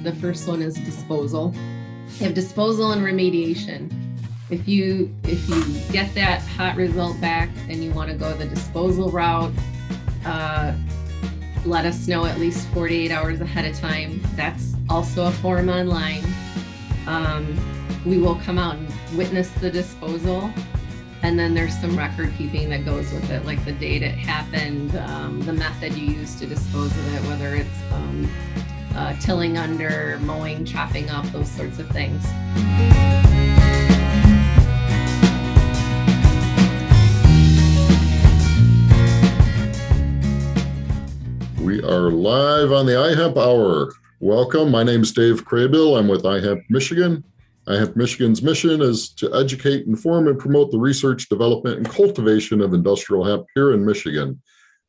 The first one is disposal. You have disposal and remediation. If you get that hot result back and you want to go the disposal route, let us know at least 48 hours ahead of time. That's also a form online. We will come out and witness the disposal. And then there's some record keeping that goes with it, like the date it happened, the method you used to dispose of it, whether it's tilling under, mowing, chopping up, those sorts of things. We are live on the iHemp Hour. Welcome. My name is Dave Craybill. I'm with iHemp Michigan. iHemp Michigan's mission is to educate, inform, and promote the research, development, and cultivation of industrial hemp here in Michigan.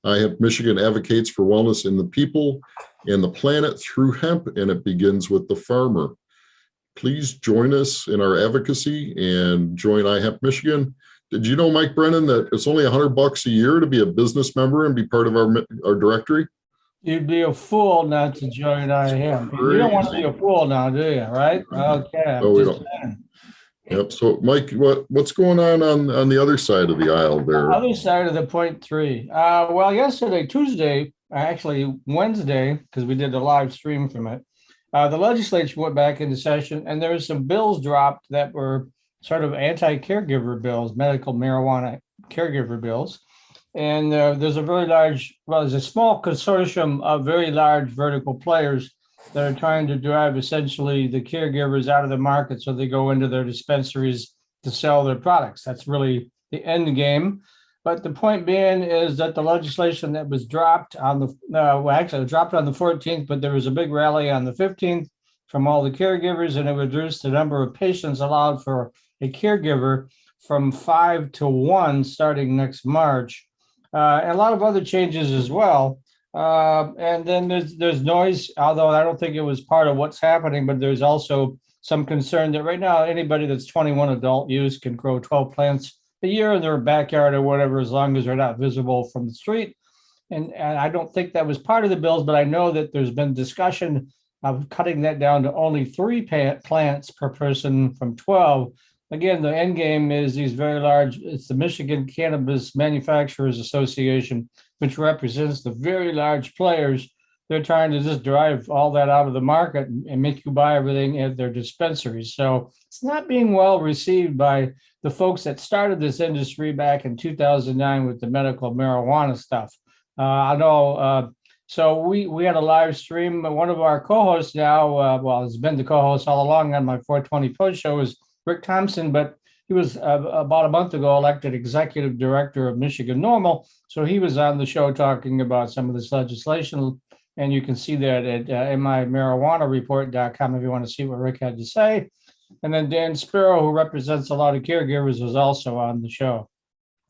iHemp Michigan advocates for wellness in the people and the planet through hemp, and it begins with the farmer. Please join us in our advocacy and join iHemp Michigan. Did you know, Mike Brennan, that it's only $100 a year to be a business member and be part of our directory? You'd be a fool not to join iHemp. You don't want to be a fool now, do you? Right? Okay. No, we don't. Yep. So, Mike, what's going on the other side of the aisle there? Other side of the point three. Well, yesterday, Tuesday, actually Wednesday, because we did a live stream from it, the legislature went back into session, and there were some bills dropped that were sort of anti-caregiver bills, medical marijuana caregiver bills. And there's a small consortium of very large vertical players that are trying to drive essentially the caregivers out of the market so they go into their dispensaries to sell their products. That's really the end game. But the point being is that the legislation that was dropped on it was dropped on the 14th, but there was a big rally on the 15th from all the caregivers, and it reduced the number of patients allowed for a caregiver from 5 to 1 starting next March. And a lot of other changes as well. And then there's noise, although I don't think it was part of what's happening, but there's also some concern that right now anybody that's 21 adult use can grow 12 plants a year in their backyard or whatever, as long as they're not visible from the street. And I don't think that was part of the bills, but I know that there's been discussion of cutting that down to only 3 plants per person from 12. Again, the end game is these very large, it's the Michigan Cannabis Manufacturers Association, which represents the very large players. They're trying to just drive all that out of the market and make you buy everything at their dispensaries. So it's not being well received by the folks that started this industry back in 2009 with the medical marijuana stuff. I know, so we had a live stream. One of our co-hosts now, has been the co-host all along on my 420 Post show, is Rick Thompson, but he was about a month ago elected executive director of Michigan Normal. So he was on the show talking about some of this legislation. And you can see that at mymarijuanareport.com if you want to see what Rick had to say. And then Dan Sparrow, who represents a lot of caregivers, was also on the show.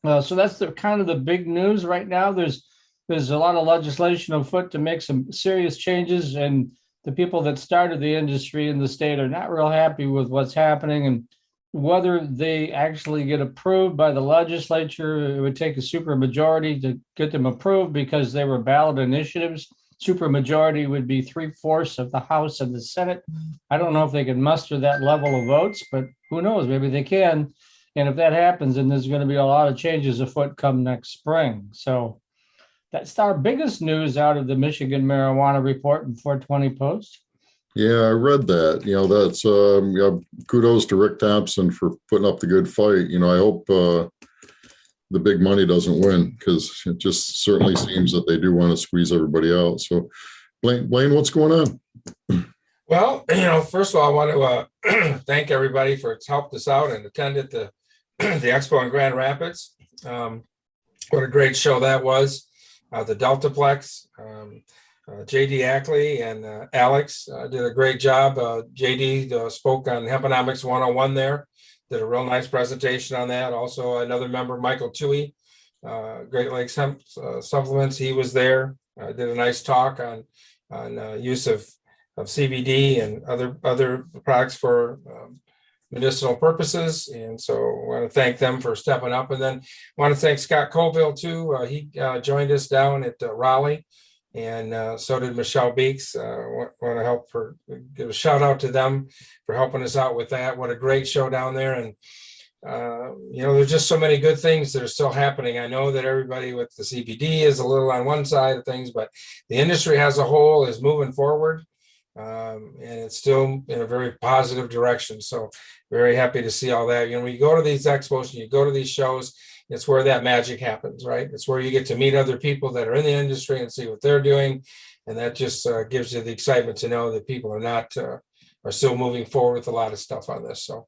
So that's the kind of the big news right now. There's a lot of legislation afoot to make some serious changes, and the people that started the industry in the state are not real happy with what's happening, and whether they actually get approved by the legislature. It would take a supermajority to get them approved because they were ballot initiatives. Supermajority would be 3/4 of the House and the Senate. I don't know if they can muster that level of votes, but who knows? Maybe they can. And if that happens, then there's going to be a lot of changes afoot come next spring. So that's our biggest news out of the Michigan Marijuana Report and 420 Post. Yeah, I read that. That's kudos to Rick Thompson for putting up the good fight. I hope the big money doesn't win, because it just certainly seems that they do want to squeeze everybody out. So, Blaine, what's going on? Well, first of all, I want to thank everybody for helped us out and attended the expo in Grand Rapids. What a great show that was. The Deltaplex, JD Ackley and Alex did a great job. JD spoke on Hemponomics 101 there, did a real nice presentation on that. Also, another member, Michael Toohey, Great Lakes Hemp Supplements, he was there, did a nice talk on use of CBD and other products for medicinal purposes. And so I want to thank them for stepping up. And then I want to thank Scott Colville too. He joined us down at Raleigh and so did Michelle Beeks. Want to help her, give a shout out to them for helping us out with that. What a great show down there. And there's just so many good things that are still happening. I know that everybody with the CBD is a little on one side of things, but the industry as a whole is moving forward. And it's still in a very positive direction. So very happy to see all that. When you go to these expos and you go to these shows, it's where that magic happens, right? It's where you get to meet other people that are in the industry and see what they're doing. And that just gives you the excitement to know that people are still moving forward with a lot of stuff on this. So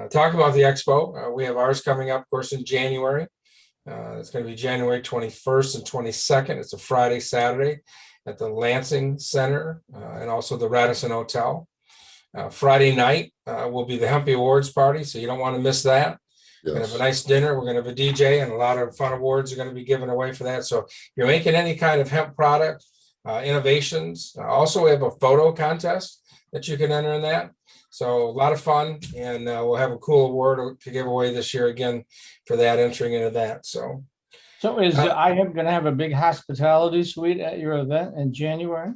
talk about the expo. We have ours coming up, of course, in January. It's going to be January 21st and 22nd. It's a Friday, Saturday at the Lansing Center and also the Radisson Hotel. Friday night will be the Hemp Awards party, so you don't want to miss that. We're going to have a nice dinner. We're going to have a DJ, and a lot of fun awards are going to be given away for that. So if you're making any kind of hemp product, innovations. Also, we have a photo contest that you can enter in that. So a lot of fun, and we'll have a cool award to give away this year again for that, entering into that. So is iHemp going to have a big hospitality suite at your event in January?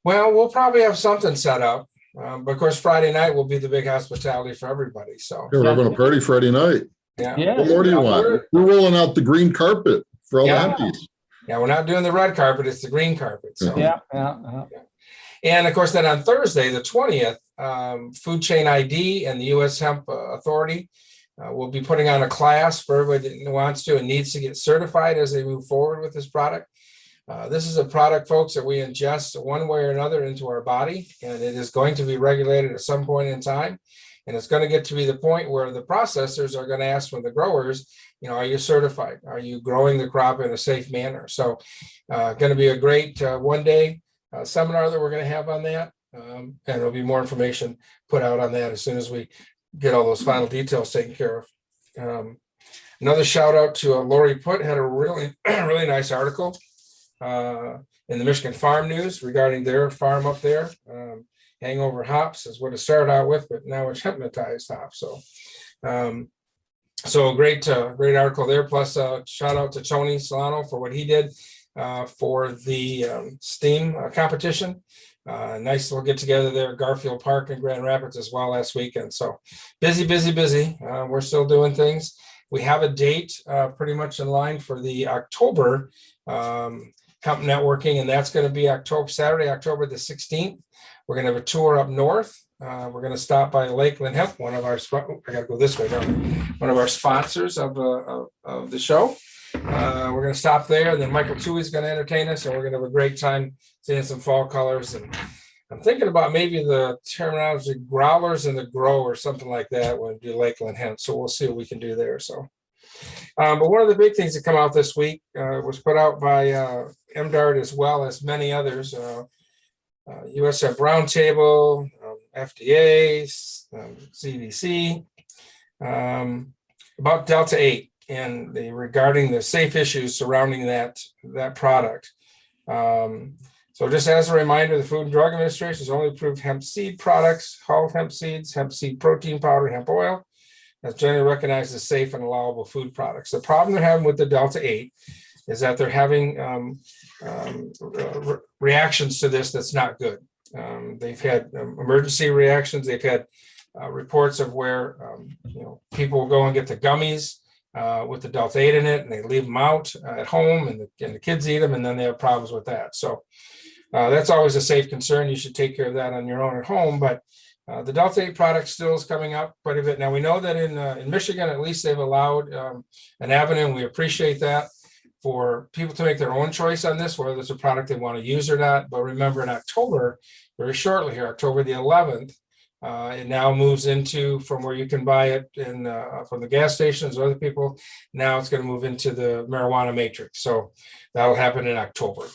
Well, we'll probably have something set up. But of course, Friday night will be the big hospitality for everybody. So we're having a party Friday night. Yeah. What more do you want? We're rolling out the green carpet for all the hempies. Yeah, we're not doing the red carpet; it's the green carpet. So yeah. And of course, then on Thursday, the 20th, Food Chain ID and the U.S. Hemp Authority will be putting on a class for everybody that wants to and needs to get certified as they move forward with this product. This is a product, folks, that we ingest one way or another into our body, and it is going to be regulated at some point in time. And it's going to get to be the point where the processors are going to ask from the growers, are you certified? Are you growing the crop in a safe manner? So going to be a great one-day seminar that we're going to have on that. And there'll be more information put out on that as soon as we get all those final details taken care of. Another shout out to Lori Putt, had a really, really nice article in the Michigan Farm News regarding their farm up there. Hangover hops is what it started out with, but now it's hypnotized hops. So great article there. Plus, shout out to Tony Solano for what he did for the STEAM competition. Nice little get together there at Garfield Park in Grand Rapids as well last weekend. So busy. We're still doing things. We have a date pretty much in line for the October Hemp networking, and that's going to be Saturday, October the 16th. We're going to have a tour up north. We're going to stop by Lakeland Hemp, one of our sponsors of the show. We're going to stop there, and then Michael Toohey is going to entertain us, and we're going to have a great time seeing some fall colors. And I'm thinking about maybe the terminology growlers in the grow or something like that when we do Lakeland Hemp. So we'll see what we can do there. So, but one of the big things that come out this week was put out by MDARD as well as many others. USF Roundtable, FDA, CDC, about Delta 8 and regarding the safe issues surrounding that product. So just as a reminder, the Food and Drug Administration has only approved hemp seed products, hulled hemp seeds, hemp seed protein powder, hemp oil, that's generally recognized as safe and allowable food products. The problem they're having with the Delta 8 is that they're having reactions to this that's not good. They've had emergency reactions. They've had reports of where people will go and get the gummies with the Delta 8 in it, and they leave them out at home, and the kids eat them, and then they have problems with that. So that's always a safe concern. You should take care of that on your own at home. But the Delta 8 product still is coming up quite a bit. Now, we know that in Michigan, at least they've allowed an avenue, and we appreciate that, for people to make their own choice on this, whether it's a product they want to use or not. But remember, in October, very shortly here, October the 11th, it now moves into from where you can buy it from the gas stations or other people. Now it's going to move into the marijuana matrix. So that'll happen in October.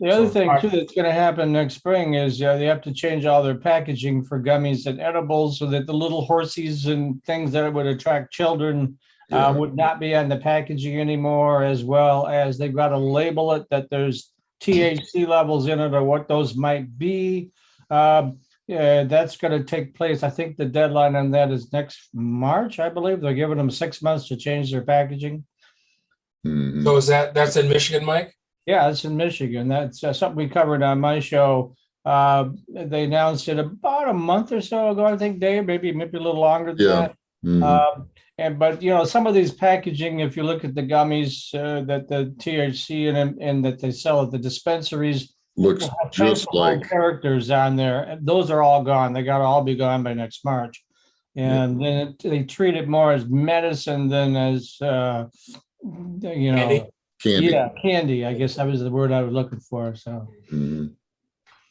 The other thing too that's going to happen next spring is they have to change all their packaging for gummies and edibles so that the little horsies and things that would attract children would not be on the packaging anymore, as well as they've got to label it that there's THC levels in it or what those might be. That's going to take place. I think the deadline on that is next March, I believe. They're giving them 6 months to change their packaging. Mm-hmm. So that's in Michigan, Mike? Yeah, it's in Michigan. That's something we covered on my show. They announced it about a month or so ago, I think, Dave, maybe a little longer than Yeah. that. Mhm. But some of these packaging, if you look at the gummies that the THC and that they sell at the dispensaries, Looks will have just fanciful like, characters on there. And those are all gone. They got to all be gone by next March. yeah, And then they treat it more as medicine than as Andy? candy. yeah, candy. I guess that was the word I was looking for. So. Mhm.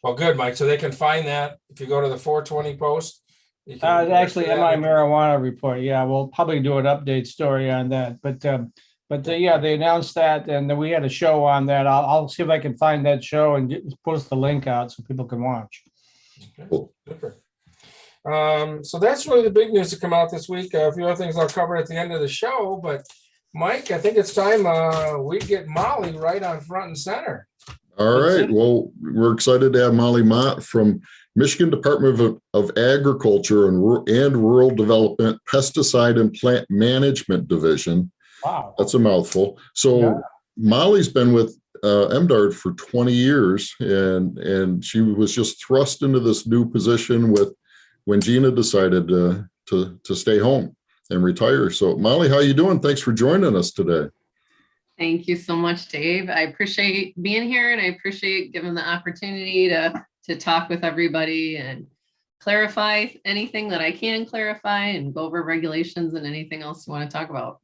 Well, good, Mike. So they can find that if you go to the 420 post. You can Actually, that. MI marijuana report. Yeah, we'll probably do an update story on that. But yeah, they announced that, and then we had a show on that. I'll see if I can find that show and post the link out so people can watch. Okay, Cool. super. So that's really the big news to come out this week. A few other things I'll cover at the end of the show, but Mike, I think it's time we get Molly right on front and center. All right. Well, we're excited to have Molly Mott from Michigan Department of Agriculture and Rural Development Pesticide and Plant Management Division. Wow. That's a mouthful. So Yeah. Molly's been with MDARD for 20 years, and she was just thrust into this new position when Gina decided to stay home and retire. So Molly, how you doing? Thanks for joining us today. Thank you so much, Dave. I appreciate being here, and I appreciate giving the opportunity to talk with everybody and clarify anything that I can clarify and go over regulations and anything else you want to talk about.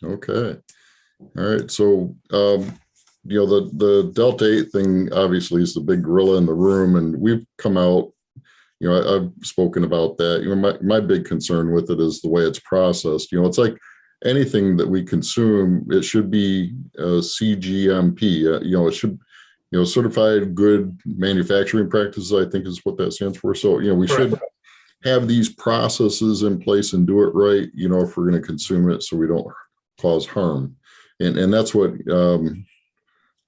Okay. All right. So, the Delta 8 thing obviously is the big gorilla in the room, and we've come out, I've spoken about that. My big concern with it is the way it's processed. It's like anything that we consume, it should be CGMP. It should, certified good manufacturing practices, I think is what that stands for. So, we should have these processes in place and do it right, if we're going to consume it so we don't cause harm. And that's what,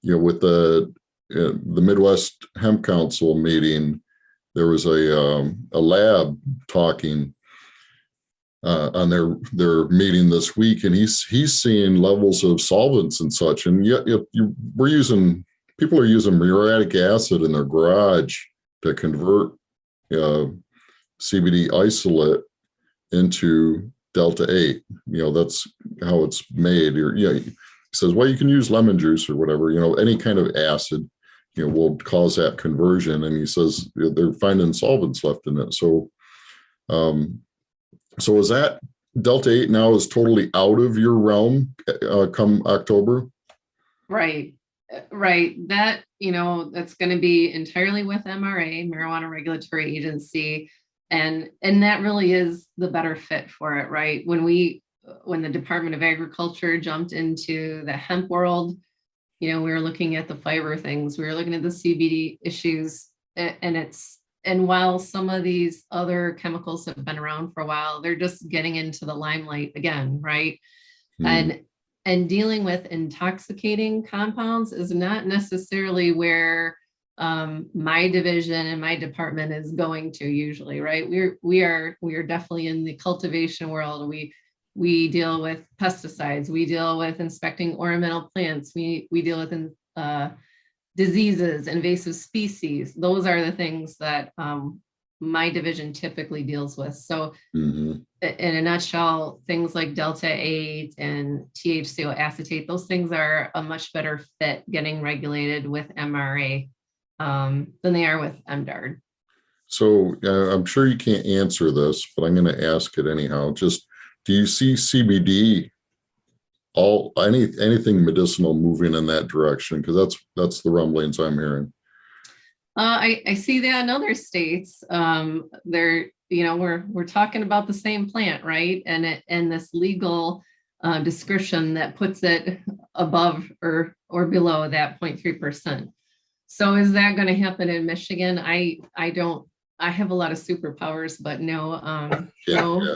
with the Midwest Hemp Council meeting, there was a lab talking on their meeting this week, and he's seeing levels of solvents and such, and yet people are using muriatic acid in their garage to convert CBD isolate into Delta 8. That's how it's made. He says, well, you can use lemon juice or whatever, any kind of acid, will cause that conversion. And he says they're finding solvents left in it. So is that Delta 8 now is totally out of your realm come October? Right. That, that's going to be entirely with MRA, Marijuana Regulatory Agency. And that really is the better fit for it, right? When the Department of Agriculture jumped into the hemp world, we were looking at the fiber things, we were looking at the CBD issues, and while some of these other chemicals have been around for a while, they're just getting into the limelight again, right? And dealing with intoxicating compounds is not necessarily where my division and my department is going to usually, right? We are definitely in the cultivation world. We deal with pesticides. We deal with inspecting ornamental plants. We deal with diseases, invasive species. Those are the things that my division typically deals with. So in a nutshell, things like Delta 8 and THCO acetate, those things are a much better fit getting regulated with MRA than they are with MDARD. So I'm sure you can't answer this, but I'm going to ask it anyhow. Just, do you see CBD, anything medicinal moving in that direction? Because that's the rumblings I'm hearing. I see that in other states. We're talking about the same plant, right? And this legal description that puts it above or below that 0.3%. So is that going to happen in Michigan? I have a lot of superpowers, but no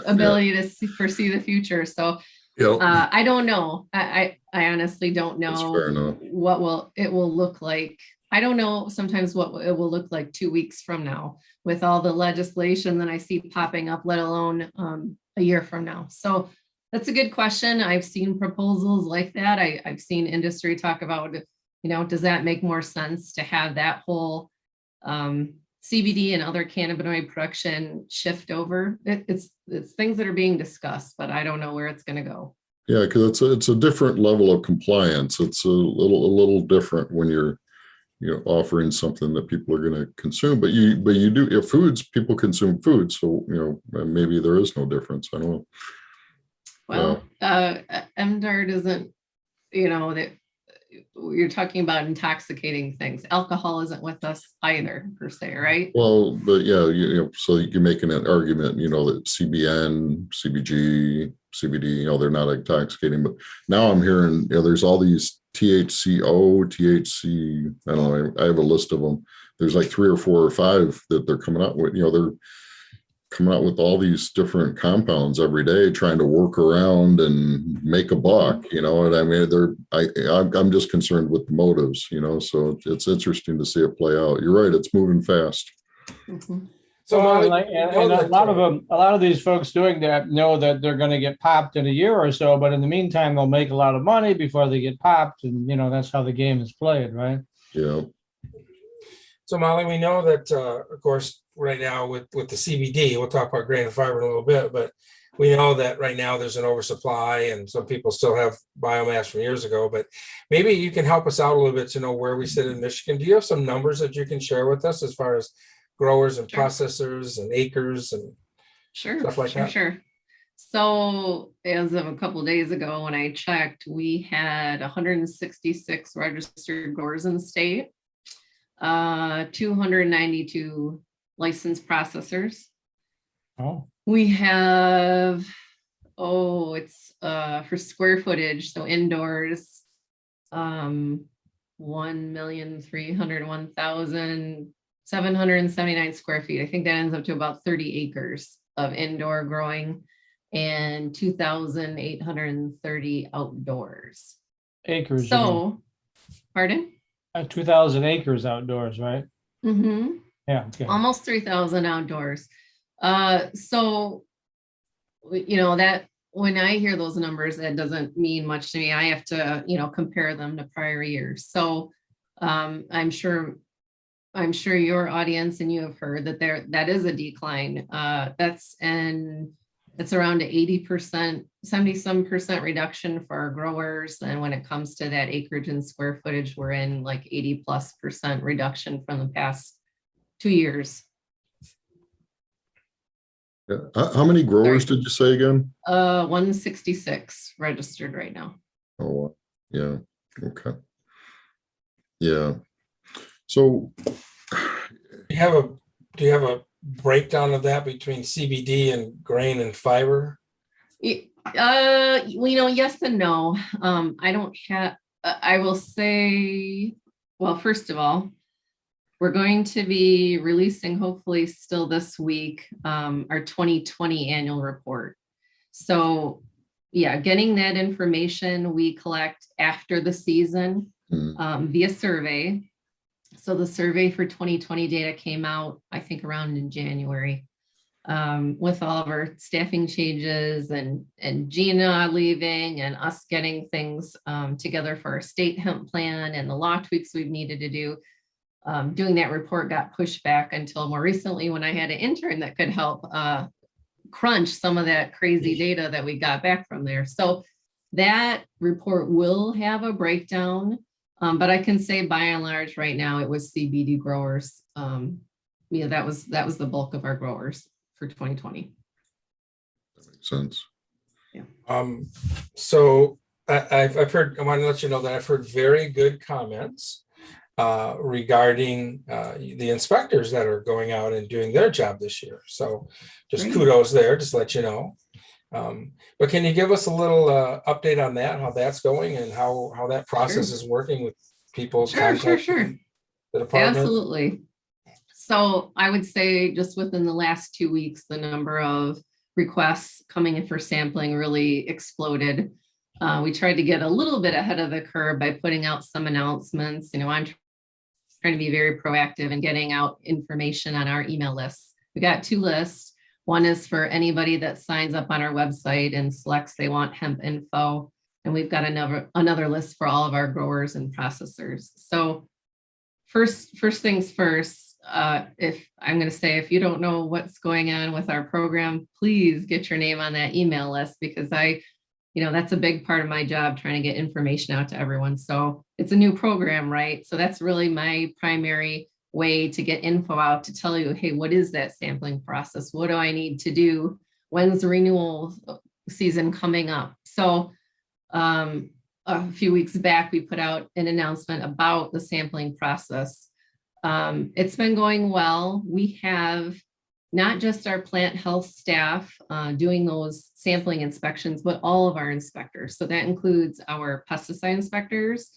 ability to foresee the future. So I don't know. I honestly don't know what it will look like. I don't know sometimes what it will look like 2 weeks from now with all the legislation that I see popping up, let alone a year from now. So that's a good question. I've seen proposals like that. I've seen industry talk about does that make more sense to have that whole CBD and other cannabinoid production shift over? It's things that are being discussed, but I don't know where it's going to go. Yeah, because it's a different level of compliance. It's a little different when you're offering something that people are going to consume. But you do, if foods, people consume food, so maybe there is no difference. I don't know. Well, MDARD isn't, that you're talking about intoxicating things. Alcohol isn't with us either, per se, right? Well, but yeah, so you're making an argument, that CBN, CBG, CBD, they're not intoxicating. But now I'm hearing, there's all these THCO, THC. I don't know. I have a list of them. There's like 3 or 4 or 5 that they're coming out with. They're coming out with all these different compounds every day, trying to work around and make a buck. And I mean, I'm just concerned with the motives. So it's interesting to see it play out. You're right; it's moving fast. Mhm. So Well, Molly, and a lot of these folks doing that know that they're going to get popped in a year or so, but in the meantime, they'll make a lot of money before they get popped, and that's how the game is played, right? Yeah. So Molly, we know that, of course, right now with the CBD, we'll talk about grain and fiber in a little bit, but we know that right now there's an oversupply and some people still have biomass from years ago, but maybe you can help us out a little bit to know where we sit in Michigan. Do you have some numbers that you can share with us as far as growers and processors and acres and stuff like that? Sure. So as of a couple of days ago, when I checked, we had 166 registered growers in the state, 292 licensed processors. Oh, We have, it's for square footage, so indoors, 1,301,779 square feet. I think that ends up to about 30 acres of indoor growing and 2,830 outdoors. acres. So, pardon? 2,000 acres outdoors, right? Mm-hmm. Yeah. Okay. Almost 3,000 outdoors. So, that when I hear those numbers, that doesn't mean much to me. I have to, compare them to prior years. So, I'm sure your audience and you have heard that that is a decline. It's around 80%, 70% reduction for our growers. And when it comes to that acreage and square footage, we're in like 80+% reduction from the past 2 years. Yeah. How many growers did you say again? 166 registered right now. Oh, yeah. Okay. Yeah. So Do you have a breakdown of that between CBD and grain and fiber? Yes and no. I don't have, I will say, well, first of all, we're going to be releasing, hopefully still this week, our 2020 annual report. So yeah, getting that information we collect after the season via survey. So the survey for 2020 data came out, I think, around in January, with all of our staffing changes and Gina leaving and us getting things together for our state hemp plan and the law tweaks we've needed to do. Doing that report got pushed back until more recently when I had an intern that could help crunch some of that crazy data that we got back from there. So that report will have a breakdown. But I can say by and large right now it was CBD growers. That was the bulk of our growers for 2020. that makes sense. Yeah. So I've heard, I want to let you know that I've heard very good comments regarding the inspectors that are going out and doing their job this year. So just kudos there, just let you know. But can you give us a little update on that, how that's going and how that process is working with people? Sure. The department? Absolutely. So I would say just within the last 2 weeks, the number of requests coming in for sampling really exploded. We tried to get a little bit ahead of the curve by putting out some announcements. I'm trying to be very proactive in getting out information on our email lists. We got 2 lists. One is for anybody that signs up on our website and selects they want hemp info. And we've got another list for all of our growers and processors. So first things first, if I'm going to say, if you don't know what's going on with our program, please get your name on that email list, because that's a big part of my job, trying to get information out to everyone. So it's a new program, right? So that's really my primary way to get info out, to tell you, hey, what is that sampling process? What do I need to do? When's the renewal season coming up? So a few weeks back, we put out an announcement about the sampling process. It's been going well. We have not just our plant health staff doing those sampling inspections, but all of our inspectors. So that includes our pesticide inspectors,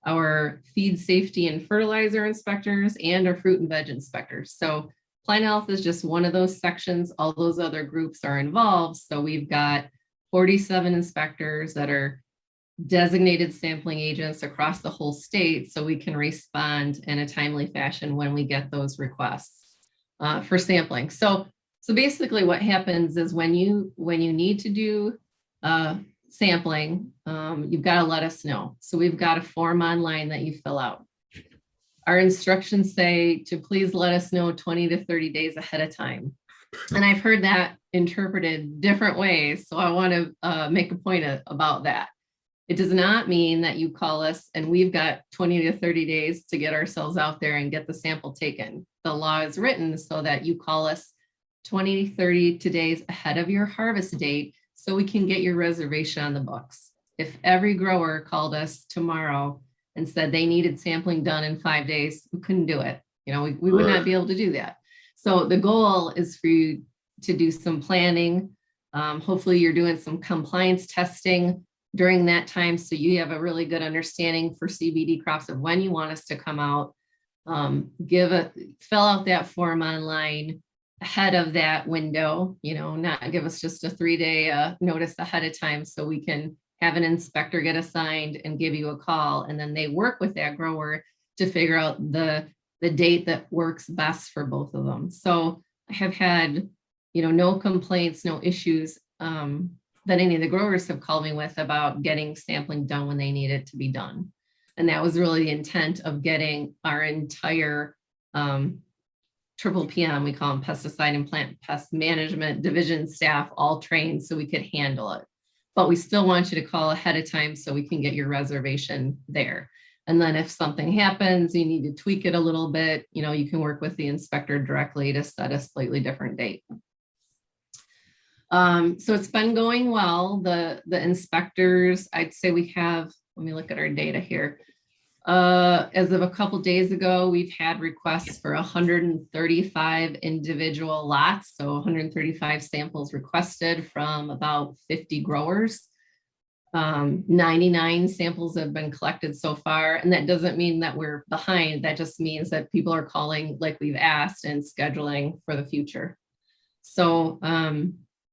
our feed safety and fertilizer inspectors, and our fruit and veg inspectors. So plant health is just one of those sections. All those other groups are involved. So we've got 47 inspectors that are designated sampling agents across the whole state, so we can respond in a timely fashion when we get those requests for sampling. So basically what happens is when you need to do sampling, you've got to let us know. So we've got a form online that you fill out. Our instructions say to please let us know 20 to 30 days ahead of time. And I've heard that interpreted different ways. So I want to make a point about that. It does not mean that you call us and we've got 20 to 30 days to get ourselves out there and get the sample taken. The law is written so that you call us 20 to 30 days ahead of your harvest date, so we can get your reservation on the books. If every grower called us tomorrow and said they needed sampling done in 5 days, we couldn't do it. We would not be able to do that. So the goal is for you to do some planning. Hopefully you're doing some compliance testing during that time, so you have a really good understanding for CBD crops of when you want us to come out. Fill out that form online ahead of that window, not give us just a 3-day notice ahead of time, so we can have an inspector get assigned and give you a call, and then they work with that grower to figure out the date that works best for both of them. So I have had, no complaints, no issues that any of the growers have called me with about getting sampling done when they need it to be done. And that was really the intent of getting our entire triple PM, we call them pesticide and plant pest management division staff, all trained so we could handle it. But we still want you to call ahead of time so we can get your reservation there. And then if something happens, you need to tweak it a little bit, you can work with the inspector directly to set a slightly different date. So it's been going well. The inspectors, I'd say we have, let me look at our data here. As of a couple days ago, we've had requests for 135 individual lots. So 135 samples requested from about 50 growers. 99 samples have been collected so far. And that doesn't mean that we're behind. That just means that people are calling like we've asked and scheduling for the future. So,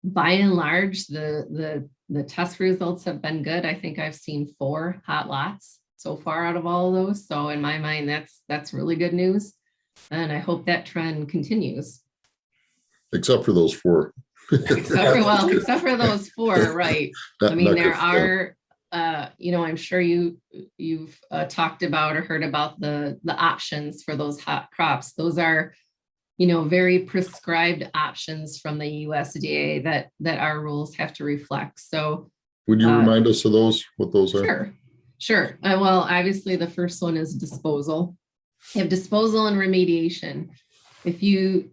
by and large, the test results have been good. I think I've seen 4 hot lots so far out of all of those. So in my mind, that's really good news. And I hope that trend continues. Except for those 4. Except for those 4, right? I mean, there are, I'm sure you've talked about or heard about the options for those hot crops. Those are very prescribed options from the USDA that our rules have to reflect. So would you remind us of those, what those are? Sure. Well, obviously the first one is disposal. You have disposal and remediation. If you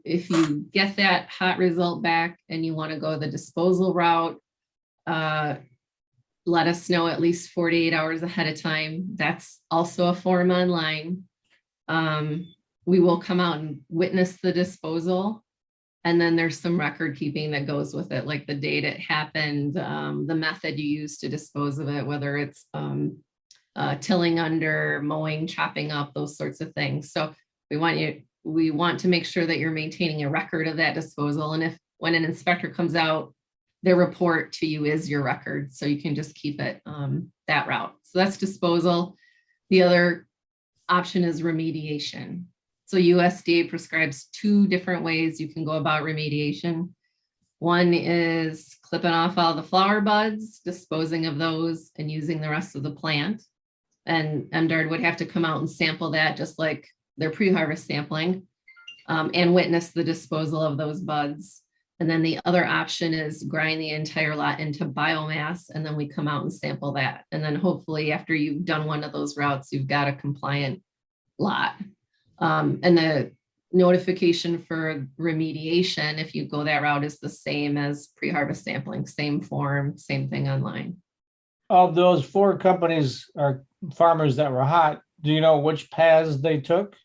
get that hot result back and you want to go the disposal route, let us know at least 48 hours ahead of time. That's also a form online. We will come out and witness the disposal. And then there's some record keeping that goes with it, like the date it happened, the method you use to dispose of it, whether it's tilling under, mowing, chopping up, those sorts of things. So we want to make sure that you're maintaining a record of that disposal. And when an inspector comes out, their report to you is your record. So you can just keep it that route. So that's disposal. The other option is remediation. So USDA prescribes 2 different ways you can go about remediation. One is clipping off all the flower buds, disposing of those, and using the rest of the plant. And MDARD would have to come out and sample that, just like their pre-harvest sampling, and witness the disposal of those buds. And then the other option is grind the entire lot into biomass, and then we come out and sample that. And then hopefully after you've done one of those routes, you've got a compliant lot. And the notification for remediation, if you go that route, is the same as pre-harvest sampling, same form, same thing online. Of those 4 companies or farmers that were hot, do you know which paths they took?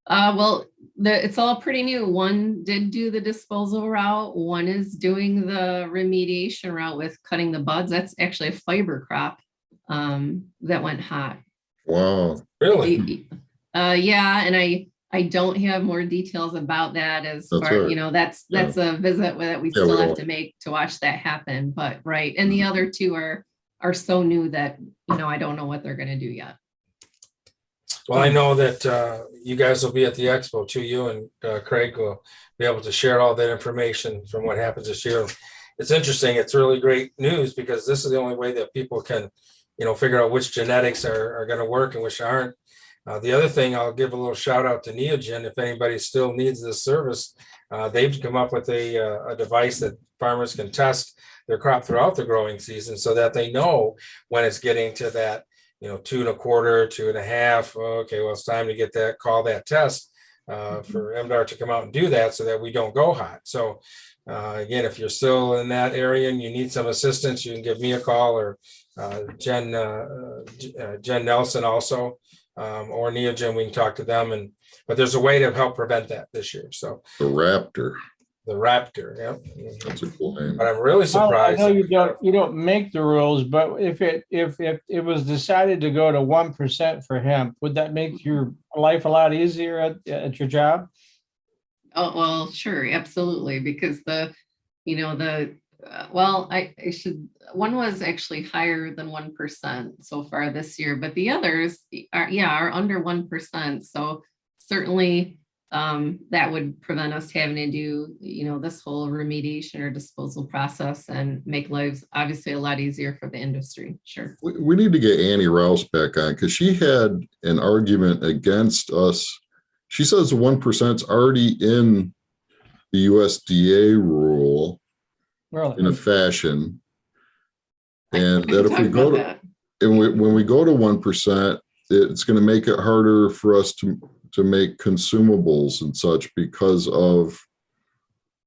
Well, it's all pretty new. One did do the disposal route. One is doing the remediation route with cutting the buds. That's actually a fiber crop that went hot. Wow. Really? Yeah, and I don't have more details about that as That's far, right. you know, that's a visit that we Yeah, still we have don't- to make to watch that happen. But right, and the other 2 are so new that, you know, I don't know what they're going to do yet. Well, I know that you guys will be at the expo too. You and Craig will be able to share all that information from what happens this year. It's interesting. It's really great news because this is the only way that people can, you know, figure out which genetics are going to work and which aren't. The other thing, I'll give a little shout out to Neogen. If anybody still needs this service, they've come up with a device that farmers can test their crop throughout the growing season so that they know when it's getting to that, you know, 2 1/4, 2 1/2. Okay, well, it's time to get that, call that test for MDARD to come out and do that so that we don't go hot. So again, if you're still in that area and you need some assistance, you can give me a call, or Jen Nelson also, or Neogen. We can talk to them, but there's a way to help prevent that this year. So The Raptor. the Raptor, yeah. That's a cool name. But I'm really Well, I surprised. know you don't make the rules, but if it was decided to go to 1% for hemp, would that make your life a lot easier at your job? Oh, well, sure, absolutely, because well, I should, one was actually higher than 1% so far this year, but the others are under 1%. So certainly that would prevent us having to do, you know, this whole remediation or disposal process, and make lives obviously a lot easier for the industry. Sure. We need to get Annie Rouse back on, because she had an argument against us. She says 1% is already in the USDA rule in a Really? fashion. I And can that if talk we go about to, that. and when we go to 1%, it's going to make it harder for us to make consumables and such, because of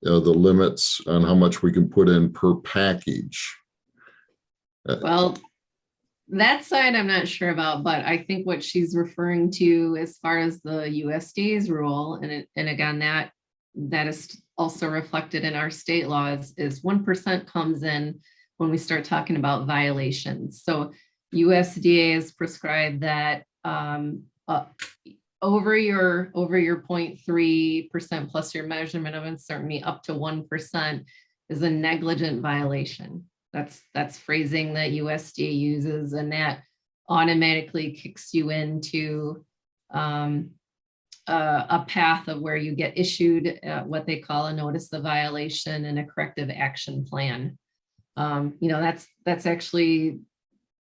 the limits on how much we can put in per package. Well, that side I'm not sure about, but I think what she's referring to as far as the USDA's rule, and again, that is also reflected in our state laws, is 1% comes in when we start talking about violations. So USDA has prescribed that over your 0.3% plus your measurement of uncertainty up to 1% is a negligent violation. That's phrasing that USDA uses, and that automatically kicks you into a path of where you get issued what they call a notice of violation and a corrective action plan. You know, that's actually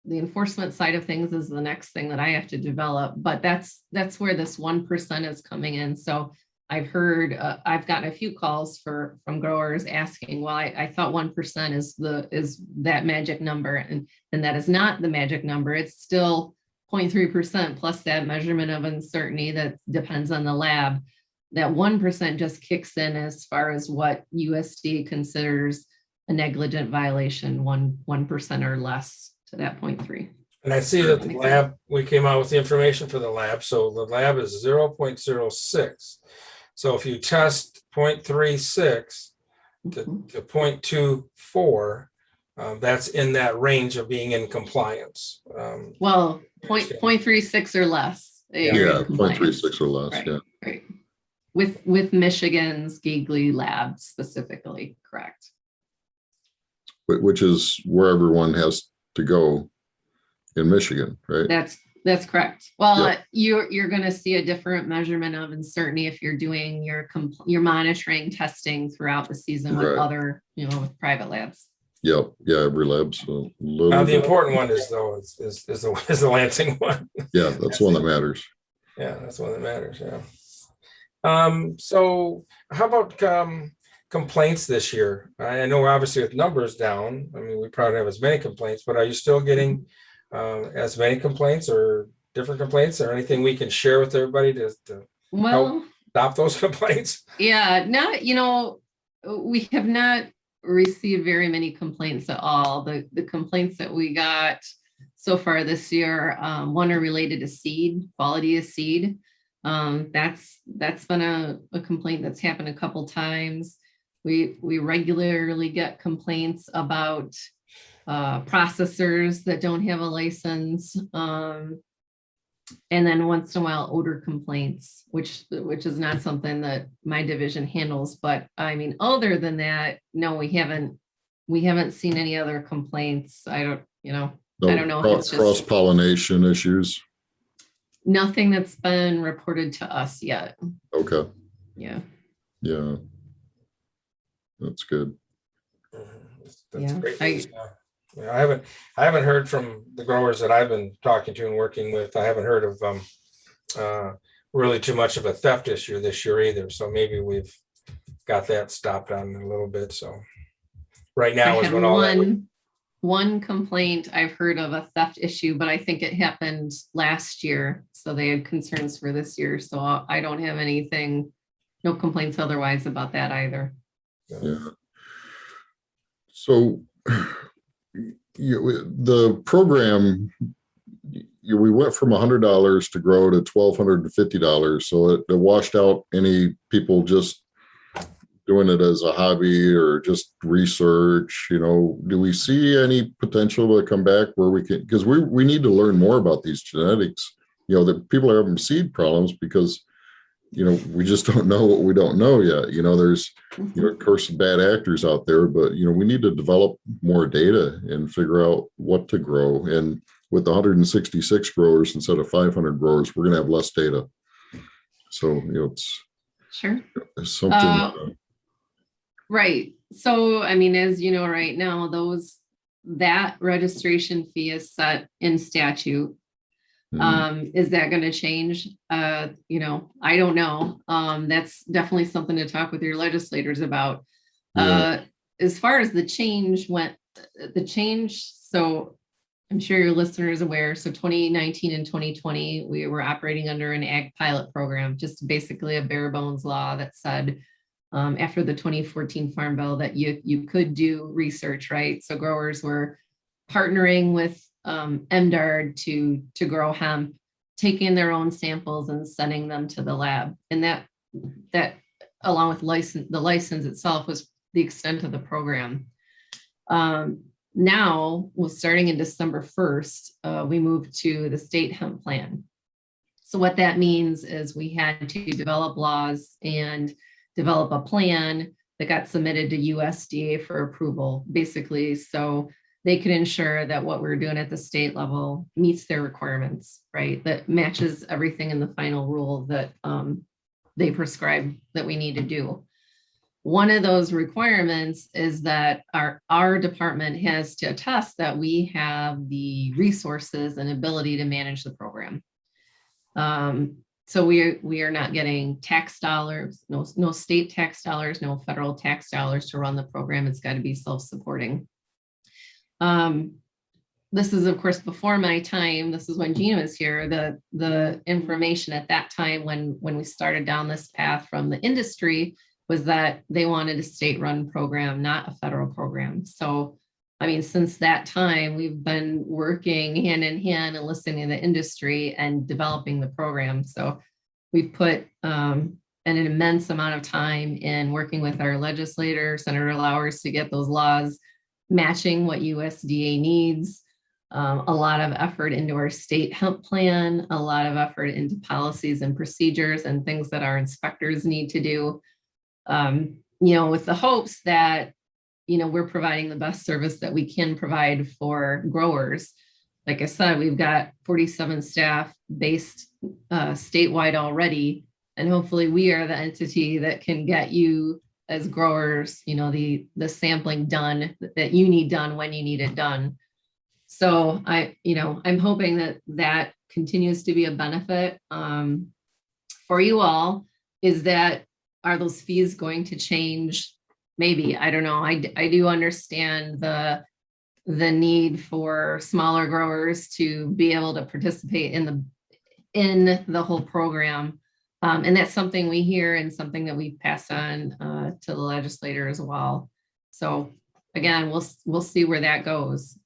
the enforcement side of things is the next thing that I have to develop, but that's where this 1% is coming in. So I've heard, I've gotten a few calls from growers asking, well, I thought 1% is that magic number, and that is not the magic number. It's still 0.3% plus that measurement of uncertainty that depends on the lab. That 1% just kicks in as far as what USDA considers a negligent violation, 1% or less to that 0.3. And I see that the lab, we came out with the information for the lab. So the lab is 0.06. So if you test 0.36 to 0.24, that's in that range of being in compliance. Well, 0.36 or less. Yeah, you're in compliance. 0.36 or less. Right, Yeah. right. With Michigan's Gigley lab specifically, correct. Which is where everyone has to go in Michigan, right? That's correct. Well, Yep. you're going to see a different measurement of uncertainty if you're doing your monitoring testing throughout the season with Right. other, with private labs. Yep. Yeah, every lab's a little The bit. important one is though is the Lansing one. Yeah, that's the one that matters. Yeah, that's the one that matters. Yeah. So how about complaints this year? I know obviously with numbers down, I mean, we probably don't have as many complaints, but are you still getting as many complaints or different complaints or anything we can share with everybody to Well, stop those complaints? yeah, we have not received very many complaints at all. The complaints that we got so far this year, one are related to seed, quality of seed. That's been a complaint that's happened a couple times. We regularly get complaints about processors that don't have a license. And then once in a while, odor complaints, which is not something that my division handles. But I mean, other than that, no, we haven't seen any other complaints. I don't know if it's just cross-pollination issues. nothing that's been reported to us yet. Okay. Yeah. Yeah. That's good. That's Yeah. great news. Yeah, I haven't heard from the growers that I've been talking to and working with. I haven't heard of really too much of a theft issue this year either. So maybe we've got that stopped on a little bit. So right now I is had when all that one complaint I've heard of a theft issue, but I think it happened last year. So they had concerns for this year. So I don't have no complaints otherwise about that either. Yeah. So the program, we went from $100 to grow to $1,250. So it washed out any people just doing it as a hobby or just research. Do we see any potential to come back where we can, because we need to learn more about these genetics, that people are having seed problems because we just don't know what we don't know yet. There's, of course, bad actors out there, but, we need to develop more data and figure out what to grow. And with 166 growers instead of 500 growers, we're going to have less data. So, it's Sure. something. Right. So, I mean, as you know, right now, that registration fee is set in statute. Is that going to change? I don't know. That's definitely something to talk with your legislators about. Yeah. As far as the change so I'm sure your listener is aware. So 2019 and 2020, we were operating under an ag pilot program, just basically a bare bones law that said after the 2014 Farm Bill that you could do research, right? So growers were partnering with MDARD to grow hemp, taking their own samples and sending them to the lab. And that along with the license itself was the extent of the program. Now, starting in December 1st, we moved to the state hemp plan. So what that means is we had to develop laws and develop a plan that got submitted to USDA for approval, basically, so they could ensure that what we're doing at the state level meets their requirements, right? That matches everything in the final rule that they prescribe that we need to do. One of those requirements is that our department has to attest that we have the resources and ability to manage the program. So we are not getting tax dollars, no state tax dollars, no federal tax dollars to run the program. It's got to be self-supporting. This is, of course, before my time. This is when Gina was here. The information at that time when we started down this path from the industry was that they wanted a state-run program, not a federal program. So, I mean, since that time, we've been working hand in hand and listening to the industry and developing the program. So we've put an immense amount of time in working with our legislator, Senator Lowers, to get those laws matching what USDA needs. A lot of effort into our state hemp plan, a lot of effort into policies and procedures and things that our inspectors need to do. With the hopes that, we're providing the best service that we can provide for growers. like I said, we've got 47 staff based statewide already. And hopefully we are the entity that can get you as growers, the sampling done that you need done when you need it done. So I'm hoping that continues to be a benefit for you all. Are those fees going to change? Maybe, I don't know. I do understand the need for smaller growers to be able to participate in the whole program. And that's something we hear and something that we pass on to the legislator as well. So again, we'll see where that goes.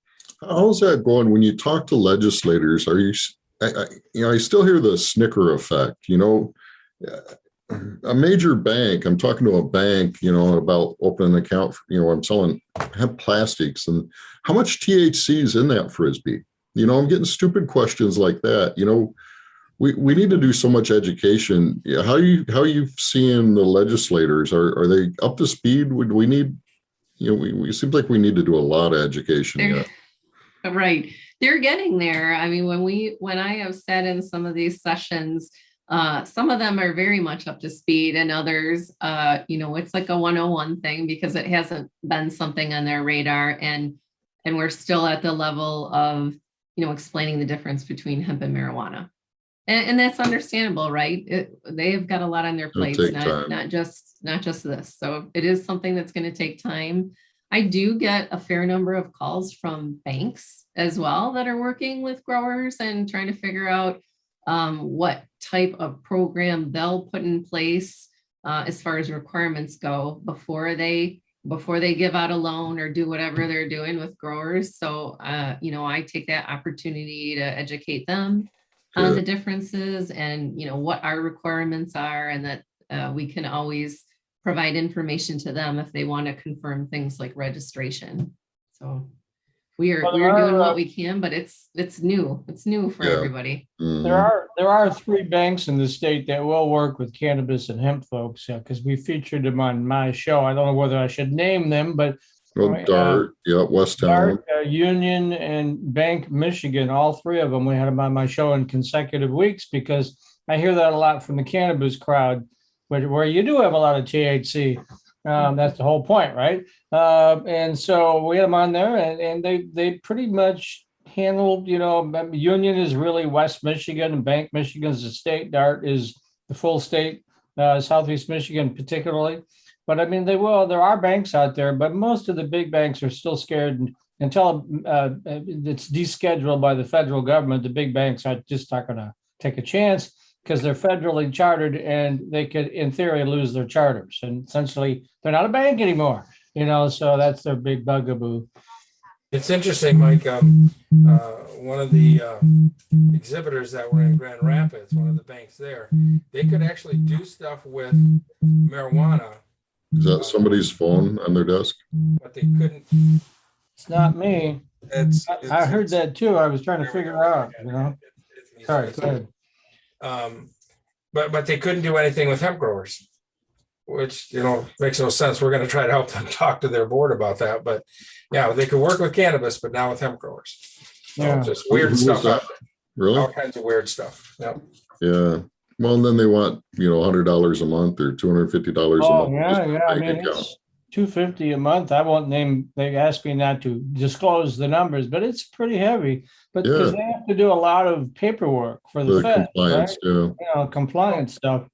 How's that going when you talk to legislators? Are you, I still hear the snicker effect, a major bank, I'm talking to a bank, about opening an account, I'm selling hemp plastics, and how much THC is in that Frisbee? I'm getting stupid questions like that. We need to do so much education. How are you seeing the legislators? Are they up to speed? Would we need, we seems like we need to do a lot of education yet. Right. They're getting there. I mean, when I have sat in some of these sessions, some of them are very much up to speed, and others, it's like a 101 thing because it hasn't been something on their radar, and we're still at the level of, explaining the difference between hemp and marijuana. And that's understandable, right? They've got a lot on their plates, not just this. So it is something that's going to take time. I do get a fair number of calls from banks as well that are working with growers and trying to figure out what type of program they'll put in place as far as requirements go before they give out a loan or do whatever they're doing with growers. So, I take that opportunity to educate them on the differences and, what our requirements are, and that we can always provide information to them if they want to confirm things like registration. So we're doing what we can, but it's new. It's new for everybody. Mm-hmm. There are 3 banks in the state that will work with cannabis and hemp folks, because we featured them on my show. I don't know whether I should name them, but DART, West Town, Union, and Bank Michigan, all 3 of them. We had them on my show in consecutive weeks, because I hear that a lot from the cannabis crowd, where you do have a lot of THC. That's the whole point, right? And so we had them on there, and they pretty much handled, Union is really West Michigan, and Bank Michigan is the state. DART is the full state, Southeast Michigan particularly. But I mean, there are banks out there, but most of the big banks are still scared until it's descheduled by the federal government. The big banks are just not going to take a chance, because they're federally chartered and they could, in theory, lose their charters. And essentially, they're not a bank anymore, so that's their big bugaboo. It's interesting, Mike. One of the exhibitors that were in Grand Rapids, one of the banks there, they could actually do stuff with marijuana. Is that somebody's phone on their desk? But they couldn't. It's not me. I heard that too. I was trying to figure out, Sorry, go ahead. But they couldn't do anything with hemp growers, which, makes no sense. We're going to try to help them talk to their board about that. But yeah, they could work with cannabis, but not with hemp growers. Yeah. Just weird stuff. Really? All kinds of weird stuff. Yep. Yeah. Well, and then they want, $100 a month or $250 a month. Oh, yeah. I mean, it's $250 a month. I won't name. They asked me not to disclose the numbers, but it's pretty heavy. But because they have to do a lot of paperwork for the Fed, compliance, right? Compliance stuff.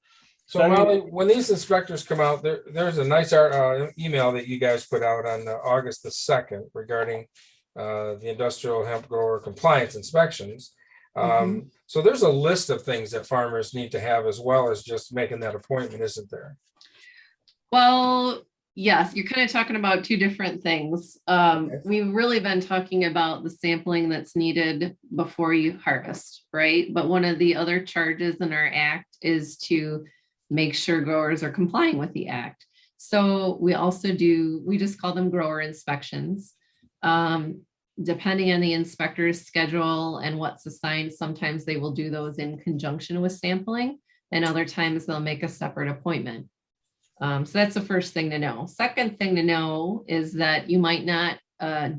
So Molly, when these inspectors come out, there's a nice email that you guys put out on August the 2nd regarding the industrial hemp grower compliance inspections. So there's a list of things that farmers need to have, as well as just making that appointment, isn't there? Well, yes, you're kind of talking about 2 different things. We've really been talking about the sampling that's needed before you harvest, right? But one of the other charges in our act is to make sure growers are complying with the act. So we just call them grower inspections. Depending on the inspector's schedule and what's assigned, sometimes they will do those in conjunction with sampling, and other times they'll make a separate appointment. So that's the first thing to know. Second thing to know is that you might not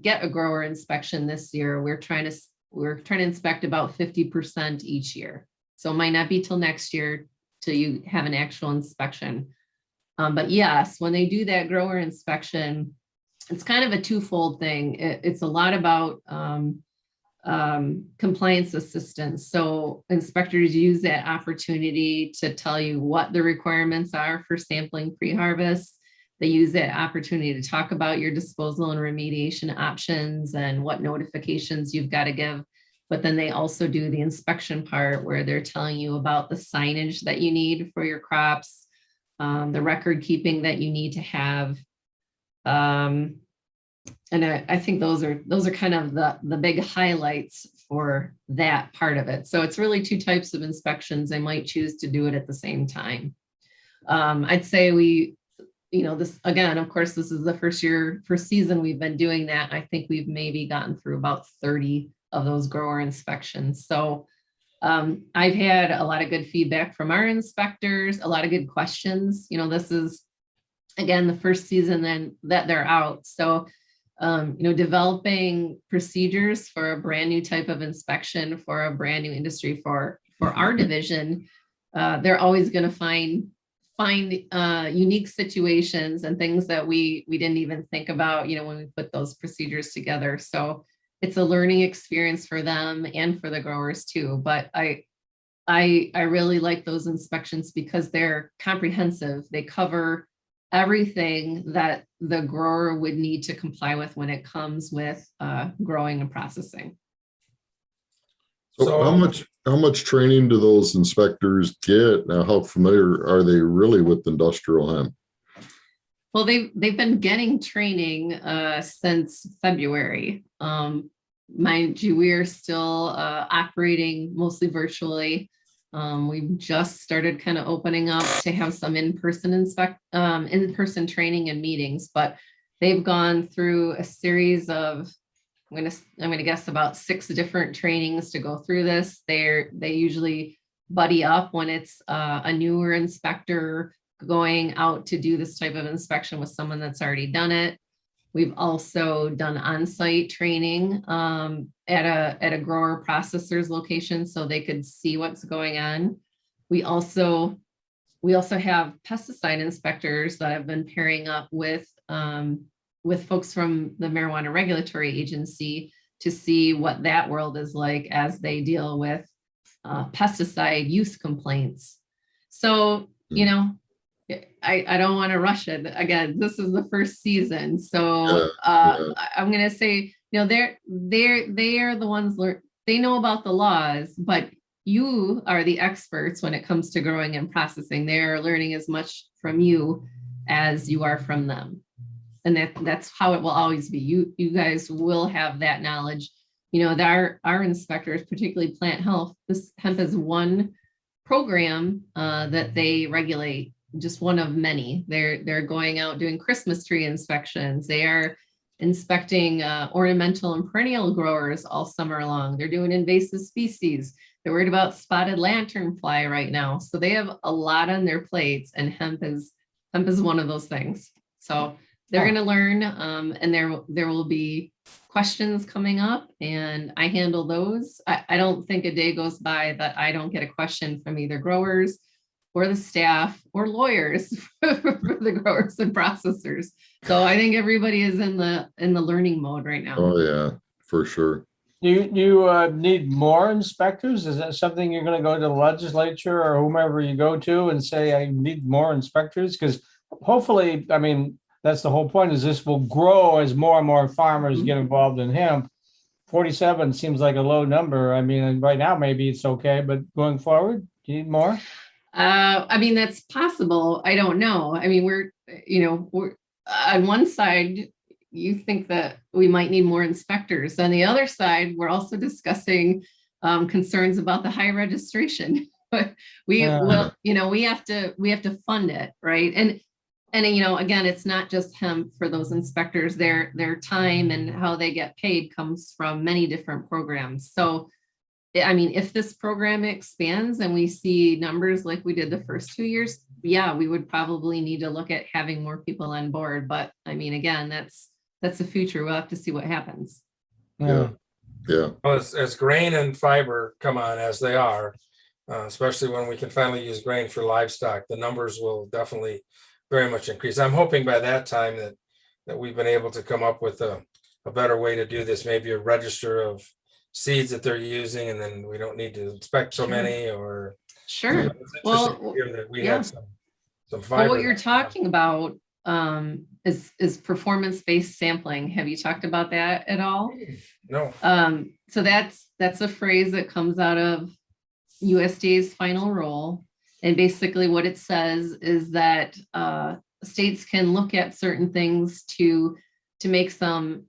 get a grower inspection this year. We're trying to we're trying to inspect about 50% each year. So it might not be till next year till you have an actual inspection. But yes, when they do that grower inspection, it's kind of a twofold thing. It's a lot about compliance assistance. So inspectors use that opportunity to tell you what the requirements are for sampling pre-harvest. They use that opportunity to talk about your disposal and remediation options and what notifications you've got to give. But then they also do the inspection part where they're telling you about the signage that you need for your crops, the record keeping that you need to have. And I think those are kind of the big highlights for that part of it. So it's really two types of inspections. They might choose to do it at the same time. I'd say this again, of course, this is the first season we've been doing that. I think we've maybe gotten through about 30 of those grower inspections. So I've had a lot of good feedback from our inspectors, a lot of good questions. This is, again, the first season then that they're out. So, developing procedures for a brand new type of inspection for a brand new industry for our division, they're always going to find unique situations and things that we didn't even think about, when we put those procedures together. So it's a learning experience for them and for the growers too. But I really like those inspections because they're comprehensive. They cover everything that the grower would need to comply with when it comes with growing and processing. So how much training do those inspectors get? Now, how familiar are they really with industrial hemp? Well, they've been getting training since February. Mind you, we are still operating mostly virtually. We've just started kind of opening up to have some in-person training and meetings, but they've gone through a series of, I'm gonna guess about 6 different trainings to go through this. They usually buddy up when it's a newer inspector going out to do this type of inspection with someone that's already done it. We've also done on-site training at a grower processor's location so they could see what's going on. We also have pesticide inspectors that have been pairing up with folks from the Marijuana Regulatory Agency to see what that world is like as they deal with pesticide use complaints. So, I don't want to rush it. Again, this is the first season. So I'm going to say, they are the ones they know about the laws, but you are the experts when it comes to growing and processing. They're learning as much from you as you are from them. And that's how it will always be. You guys will have that knowledge. Our inspectors, particularly plant health, this hemp is one program that they regulate, just one of many. They're going out doing Christmas tree inspections. They are inspecting ornamental and perennial growers all summer long. They're doing invasive species. They're worried about spotted lanternfly right now. So they have a lot on their plates, and hemp is one of those things. So they're going to learn, and there will be questions coming up, and I handle those. I don't think a day goes by that I don't get a question from either growers or the staff or lawyers for the growers and processors. So I think everybody is in the learning mode right now. Oh yeah, for sure. You need more inspectors? Is that something you're going to go to the legislature or whomever you go to and say, I need more inspectors? Because hopefully, that's the whole point, is this will grow as more and more farmers get involved in hemp. 47 seems like a low number. Right now, maybe it's okay, but going forward, do you need more? That's possible. I don't know. We're on one side, you think that we might need more inspectors. On the other side, we're also discussing concerns about the high registration. But we have to fund it, right? And again, it's not just hemp for those inspectors. Their time and how they get paid comes from many different programs. So if this program expands and we see numbers like we did the first 2 years, yeah, we would probably need to look at having more people on board. But again, that's the future. We'll have to see what happens. Yeah. Yeah. Well, as grain and fiber come on as they are, especially when we can finally use grain for livestock, the numbers will definitely very much increase. I'm hoping by that time that we've been able to come up with a better way to do this, maybe a register of seeds that they're using, and then we don't need to inspect so Sure. many, or Sure. it's interesting Well, to hear that we yeah. had some Well, fiber. what you're talking about is performance-based sampling. Have you talked about that at all? No. So that's a phrase that comes out of USDA's final rule. And basically what it says is that states can look at certain things to make some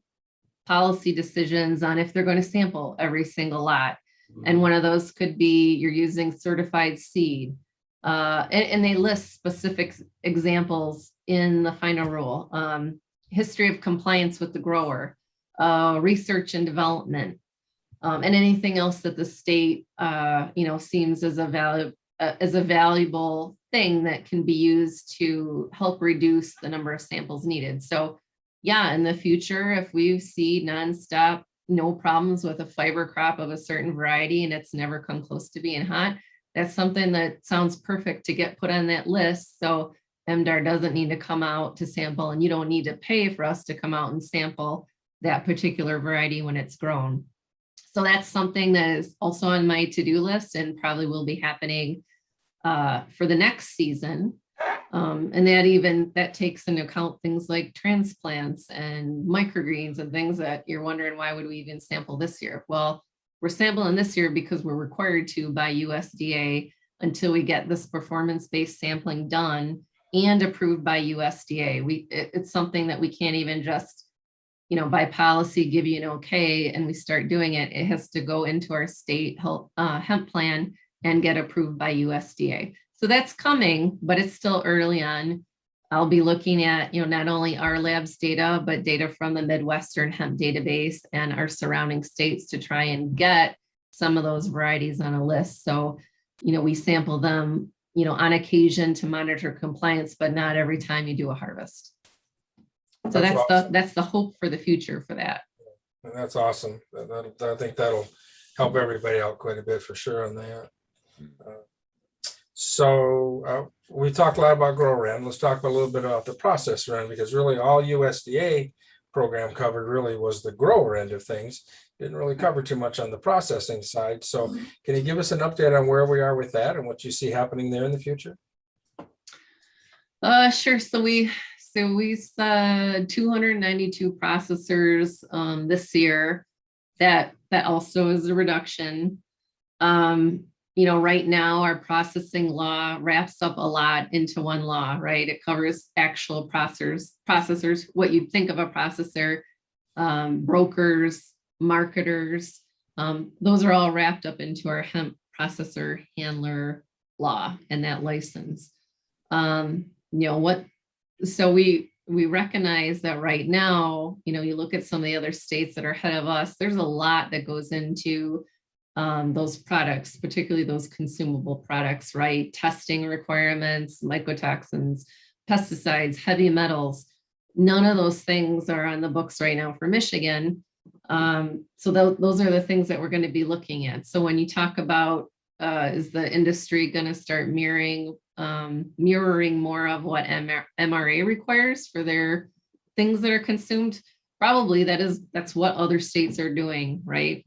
policy decisions on if they're going to sample every single lot. And one of those could be you're using certified seed. And they list specific examples in the final rule. History of compliance with the grower, research and development, and anything else that the state, seems as a valuable thing that can be used to help reduce the number of samples needed. So yeah, in the future, if we see nonstop, no problems with a fiber crop of a certain variety and it's never come close to being hot, that's something that sounds perfect to get put on that list. So MDARD doesn't need to come out to sample, and you don't need to pay for us to come out and sample that particular variety when it's grown. So that's something that is also on my to-do list and probably will be happening for the next season. And that takes into account things like transplants and microgreens and things that you're wondering, why would we even sample this year? Well, we're sampling this year because we're required to by USDA until we get this performance-based sampling done and approved by USDA. It's something that we can't even just, by policy give you an okay and we start doing it. It has to go into our state hemp plan and get approved by USDA. So that's coming, but it's still early on. I'll be looking at, not only our lab's data, but data from the Midwestern hemp database and our surrounding states to try and get some of those varieties on a list. So, we sample them, on occasion to monitor compliance, but not every time you do a harvest. So that's awesome. That's the hope for the future for that. That's awesome. I think that'll help everybody out quite a bit for sure on that. So we talked a lot about grow run. Let's talk a little bit about the process run, because really all USDA program covered really was the grower end of things. Didn't really cover too much on the processing side. So can you give us an update on where we are with that and what you see happening there in the future? Sure. So we said 292 processors this year. That also is a reduction. Right now our processing law wraps up a lot into one law, right? It covers actual processors, what you'd think of a processor, brokers, marketers. Those are all wrapped up into our hemp processor handler law and that license. So we recognize that right now, you look at some of the other states that are ahead of us, there's a lot that goes into those products, particularly those consumable products, right? Testing requirements, mycotoxins, pesticides, heavy metals. None of those things are on the books right now for Michigan. So those are the things that we're going to be looking at. So when you talk about, is the industry going to start mirroring more of what MRA requires for their things that are consumed? Probably that's what other states are doing, right?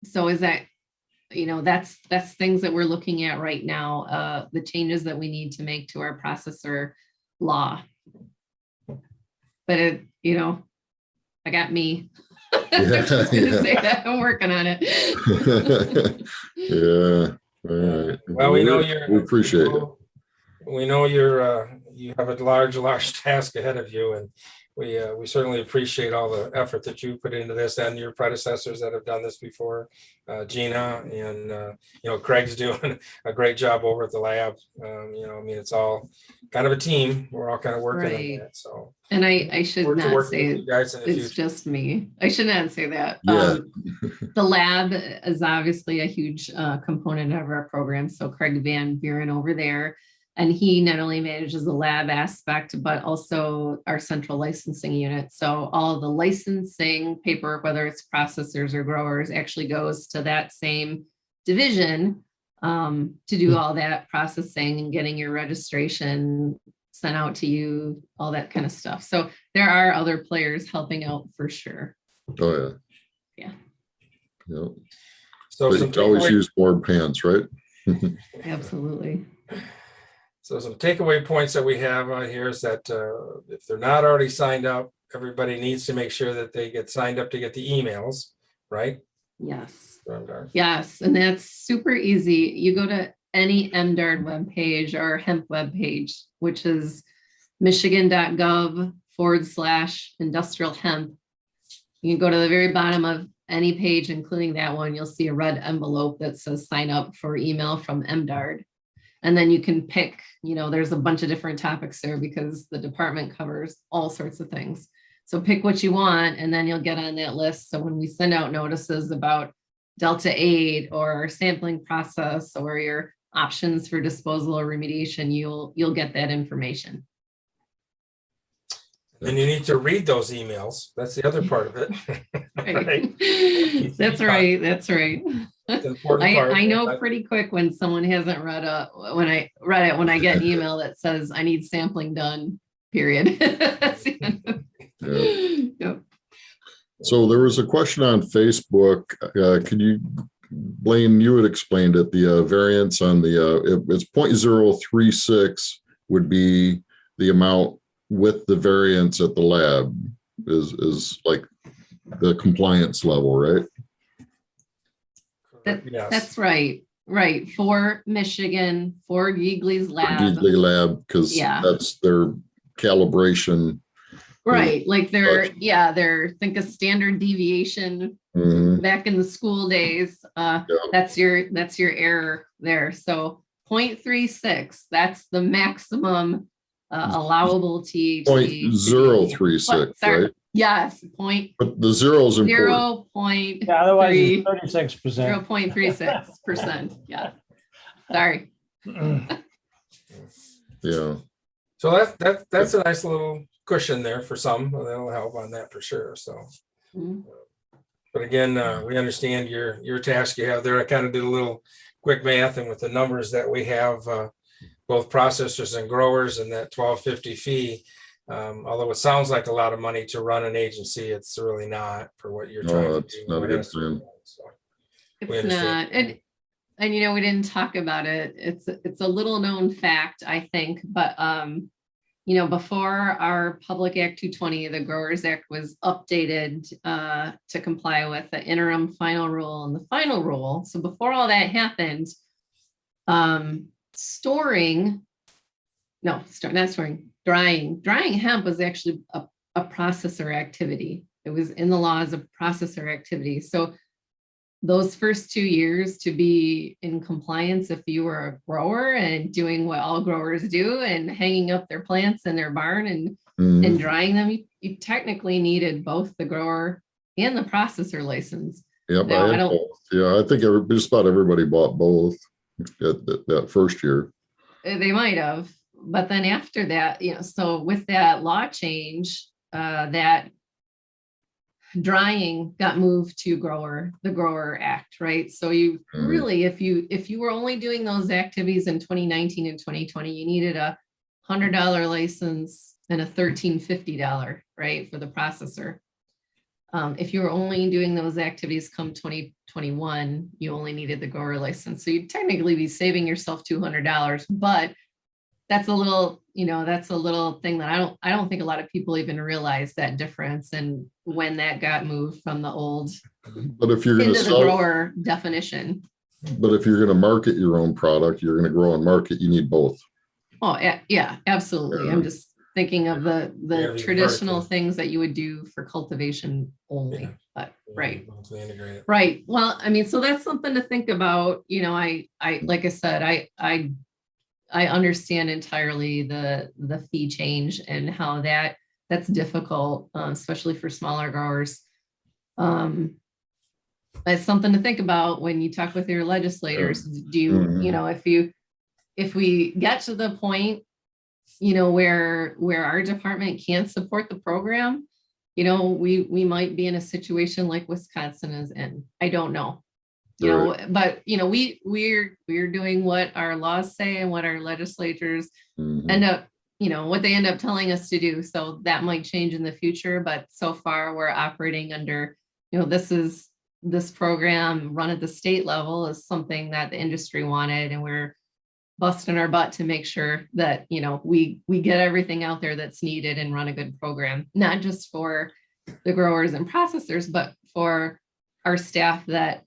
So is that, that's things that we're looking at right now, the changes that we need to make to our processor law. But I got me. I'm just gonna say that I'm working on it. Yeah. All right. Well, we appreciate it. We know you have a large task ahead of you, and we certainly appreciate all the effort that you put into this and your predecessors that have done this before, Gina, and Craig's doing a great job over at the lab. It's all kind of a team. We're all kind of working on that. So, and I should not say it's just me. I should not say that. Yeah. The lab is obviously a huge component of our program. So Craig Van Buren over there. And he not only manages the lab aspect, but also our central licensing unit. So all the licensing paperwork, whether it's processors or growers, actually goes to that same division to do all that processing and getting your registration sent out to you, all that kind of stuff. So there are other players helping out for sure. Oh, Yeah. Yep. So But you some can always takeaway, use more pants, right? Absolutely. so some takeaway points that we have on here is that if they're not already signed up, everybody needs to make sure that they get signed up to get the emails, right? Yes. From our- Yes. And that's super easy. You go to any MDARD webpage or Hemp webpage, which is michigan.gov/industrial hemp. You can go to the very bottom of any page, including that one. You'll see a red envelope that says sign up for email from MDARD. And then you can pick, there's a bunch of different topics there because the department covers all sorts of things. So pick what you want, and then you'll get on that list. So when we send out notices about Delta 8 or our sampling process or your options for disposal or remediation, you'll get that information. And you need to read those emails. That's the other part of it. Right. That's right. That's right. It's an important part. I know pretty quick when someone hasn't read when I get an email that says I need sampling done, period. Yep. So there was a question on Facebook. Could you, Blaine, you had explained it, the variance on it's 0.036 would be the amount with the variance at the lab is like the compliance level, right? Yes. That's right. Right. For Michigan, for Geegley's lab. Geegley lab, because Yeah. that's their calibration. Right. Like they're think a standard deviation Mhm. back in the school days. That's your error there. So 0.36, that's the maximum allowable THC. 0.036, right? Yes, But the zero is important. 0.3. Yeah, otherwise it's 36%. 0.36%. Yeah. Sorry. Yeah. So that's a nice little cushion there for some. That'll help on that for sure. So, Mhm. but again, we understand your task you have there. I kind of did a little quick math, and with the numbers that we have, both processors and growers, and that $12.50 fee. Although it sounds like a lot of money to run an agency, it's really not for what you're trying to It's do. not a good thing. So, It's understand. not. And we didn't talk about it. It's a little known fact, I think, but before our Public Act 220, the Growers Act was updated to comply with the interim final rule and the final rule. So before all that happened, drying hemp was actually a processor activity. It was in the law as a processor activity. So those first 2 years to be in compliance, if you were a grower and doing what all growers do and hanging up their plants in their barn and drying them, you technically needed both the grower and the processor license. Yep. Now, I think just about everybody bought both that first year. They might have, but then after that, so with that law change, that drying got moved to the Grower Act, right? So you really, if you were only doing those activities in 2019 and 2020, you needed a $100 license and a $1,350, right, for the processor. If you were only doing those activities come 2021, you only needed the grower license. So you'd technically be saving yourself $200, but that's a little thing that I don't think a lot of people even realize that difference and when that got moved from the old But if you're going into to the grower definition. but if you're going to market your own product, you're going to grow and market, you need both. Oh, yeah, absolutely. Yeah. I'm just thinking of the Yeah, traditional vertical. things that you would do for cultivation only. Yeah. But right. Integrated. Right. Well, I mean, so that's something to think about. I like I said, I understand entirely the fee change and how that's difficult, especially for smaller growers. It's something to think about when you talk with your legislators. Do you, if we get to the point, you know, where our department can't support the program, you know, we might be in a situation like Wisconsin is in. I don't know. You know, but you know, we're doing what our laws say and what our legislatures end up, you know, what they end up telling us to do. So that might change in the future, but so far we're operating under, you know, this program run at the state level is something that the industry wanted, and we're busting our butt to make sure that, you know, we get everything out there that's needed and run a good program, not just for the growers and processors, but for our staff that,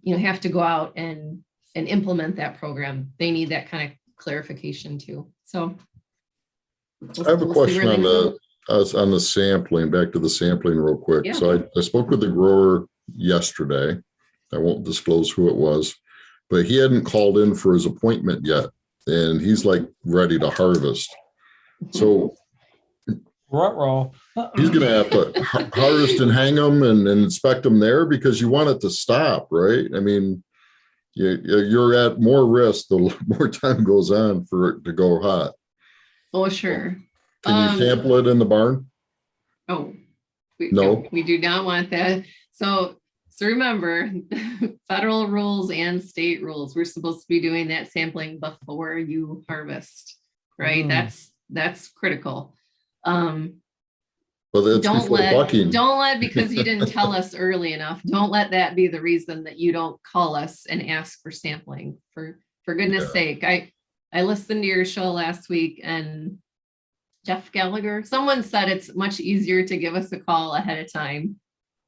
you know, have to go out and implement that program. They need that kind of clarification too. So I have a question on the sampling, back to the sampling real quick. Yeah. So I spoke with the grower yesterday. I won't disclose who it was, but he hadn't called in for his appointment yet. And he's like ready to harvest. So Ruh-roh. he's going to have to harvest and hang them and inspect them there, because you want it to stop, right? I mean, you're at more risk the more time goes on for it to go hot. Oh, sure. Can you sample it in the barn? Oh, No. We do not want that. So remember, federal rules and state rules, we're supposed to be doing that sampling before you harvest, right? That's critical. Well, that's before bucking. Don't let, because you didn't tell us early enough, don't let that be the reason that you don't call us and ask for sampling. For goodness sake. I listened to your show last week, and Jeff Gallagher, someone said it's much easier to give us a call ahead of time.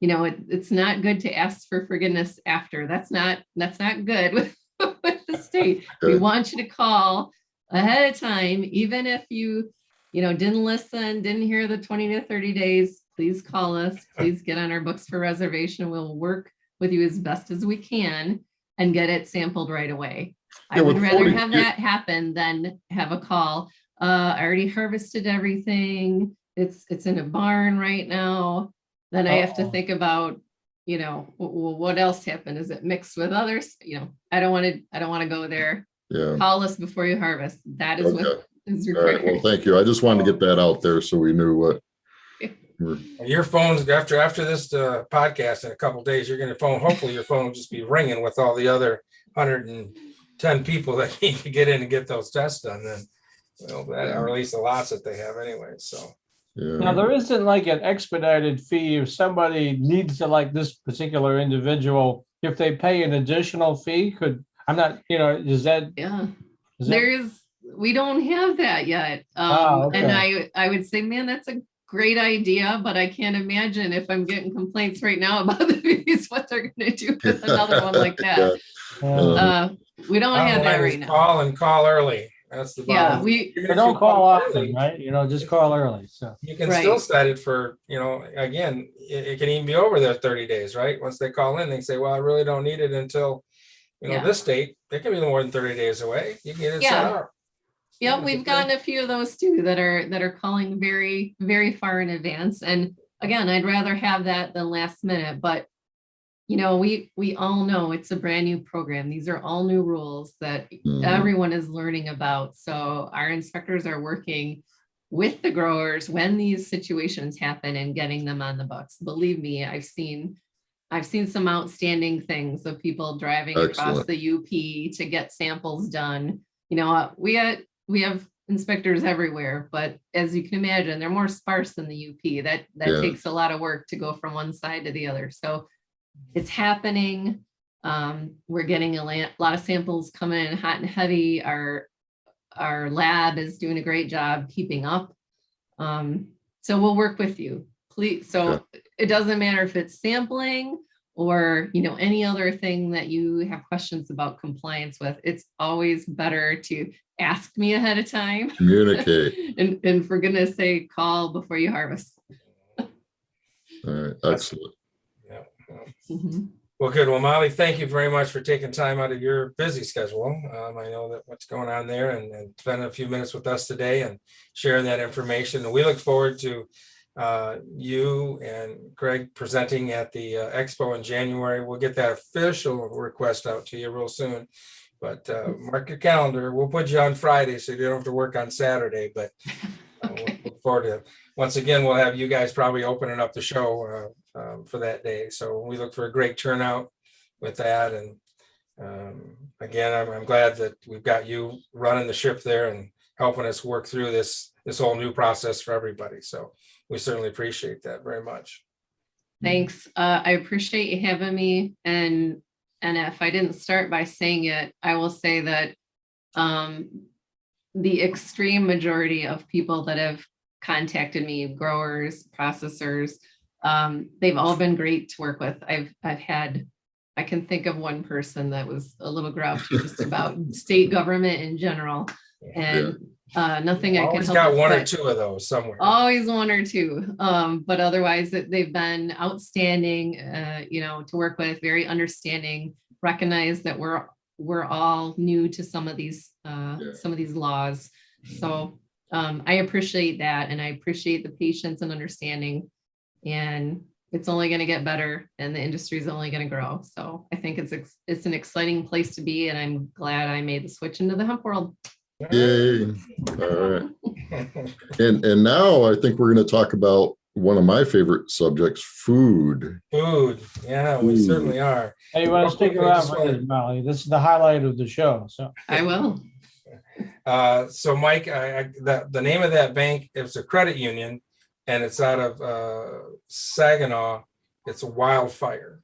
You know, it's not good to ask for forgiveness after. That's not good with the state. We want you to call ahead of time, even if you know, didn't listen, didn't hear the 20 to 30 days, please call us. Please get on our books for reservation. We'll work with you as best as we can and get it sampled right away. I would rather have that happen than have a call. I already harvested everything. It's in a barn right now. Then I have to think about, you know, well, what else happened? Is it mixed with others? You know, I don't want to go there. Yeah. Call us before you harvest. That is what is required. All right. Well, thank you. I just wanted to get that out there so we knew what. Your phone's after this podcast in a couple of days, you're going to phone. Hopefully your phone will just be ringing with all the other 110 people that need to get in and get those tests done. Then, well, or at least the lots that they have anyway. So. Yeah. Now, there isn't like an expedited fee if somebody needs to, like this particular individual, if they pay an additional fee, I'm not, you know, is that? Yeah, we don't have that yet. Okay. And I would say, man, that's a great idea, but I can't imagine if I'm getting complaints right now about the fees, what they're going to do with another one like that. We don't have that right now. Call early. That's the bottom. But don't call often, right? You know, just call early. So you can still set it for, you know, again, it can even be over their 30 days, right? Once they call in, they say, well, I really don't need it until, you know, this date. It can be more than 30 days away. You can get it set up. Yep, we've gotten a few of those too that are calling very, very far in advance. And again, I'd rather have that than last minute, but you know, we all know it's a brand new program. These are all new rules that everyone is learning about. So our inspectors are working with the growers when these situations happen and getting them on the books. Believe me, I've seen some outstanding things of people driving across the UP to get samples done. You know, we have inspectors everywhere, but as you can imagine, they're more sparse than the UP. That takes a lot of work to go from one side to the other. So it's happening. We're getting a lot of samples coming in hot and heavy. Our lab is doing a great job keeping up. So we'll work with you, please. So it doesn't matter if it's sampling or, you know, any other thing that you have questions about compliance with. It's always better to ask me ahead of time. Communicate. and for goodness sake, call before you harvest. All right, excellent. Well, good. Well, Molly, thank you very much for taking time out of your busy schedule. I know that what's going on there and spending a few minutes with us today and sharing that information. And we look forward to you and Greg presenting at the expo in January. We'll get that official request out to you real soon. But mark your calendar. We'll put you on Friday so you don't have to work on Saturday. But we'll look forward to it. Once again, we'll have you guys probably opening up the show for that day. So we look for a great turnout with that. And again, I'm glad that we've got you running the ship there and helping us work through this whole new process for everybody. So we certainly appreciate that very much. Thanks. I appreciate you having me. And if I didn't start by saying it, I will say that the extreme majority of people that have contacted me, growers, processors, they've all been great to work with. I can think of one person that was a little grouchy just about state government in general, and nothing I can Always help got with, one or but two of those somewhere. always one or two. But otherwise they've been outstanding, to work with, very understanding, recognize that we're all new to some of these laws. So I appreciate that, and I appreciate the patience and understanding, and it's only going to get better, and the industry is only going to grow. So I think it's an exciting place to be, and I'm glad I made the switch into the hemp world. Yay. All right. And now I think we're going to talk about one of my favorite subjects, food. Food. Yeah, we Food. certainly are. Hey, you want to stick around for this, Molly? This is the highlight of the show. So I will. So Mike, the name of that bank, it's a credit union, and it's out of Saginaw. It's a Wildfire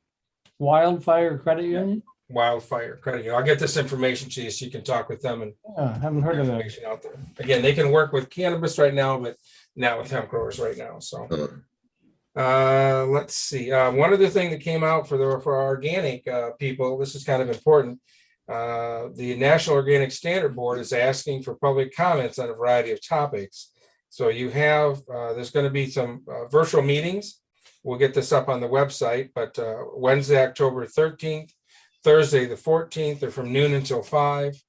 Credit Union. Wildfire Credit Union. I'll get this information to you so you can talk with them and Yeah, haven't heard of that. information out there. Again, they can work with cannabis right now, but not with hemp growers right now. So let's see. One other thing that came out for our organic people, this is kind of important. The National Organic Standard Board is asking for public comments on a variety of topics. So you have, there's going to be some virtual meetings. We'll get this up on the website, but Wednesday, October 13th, Thursday, the 14th, they're from noon until 5.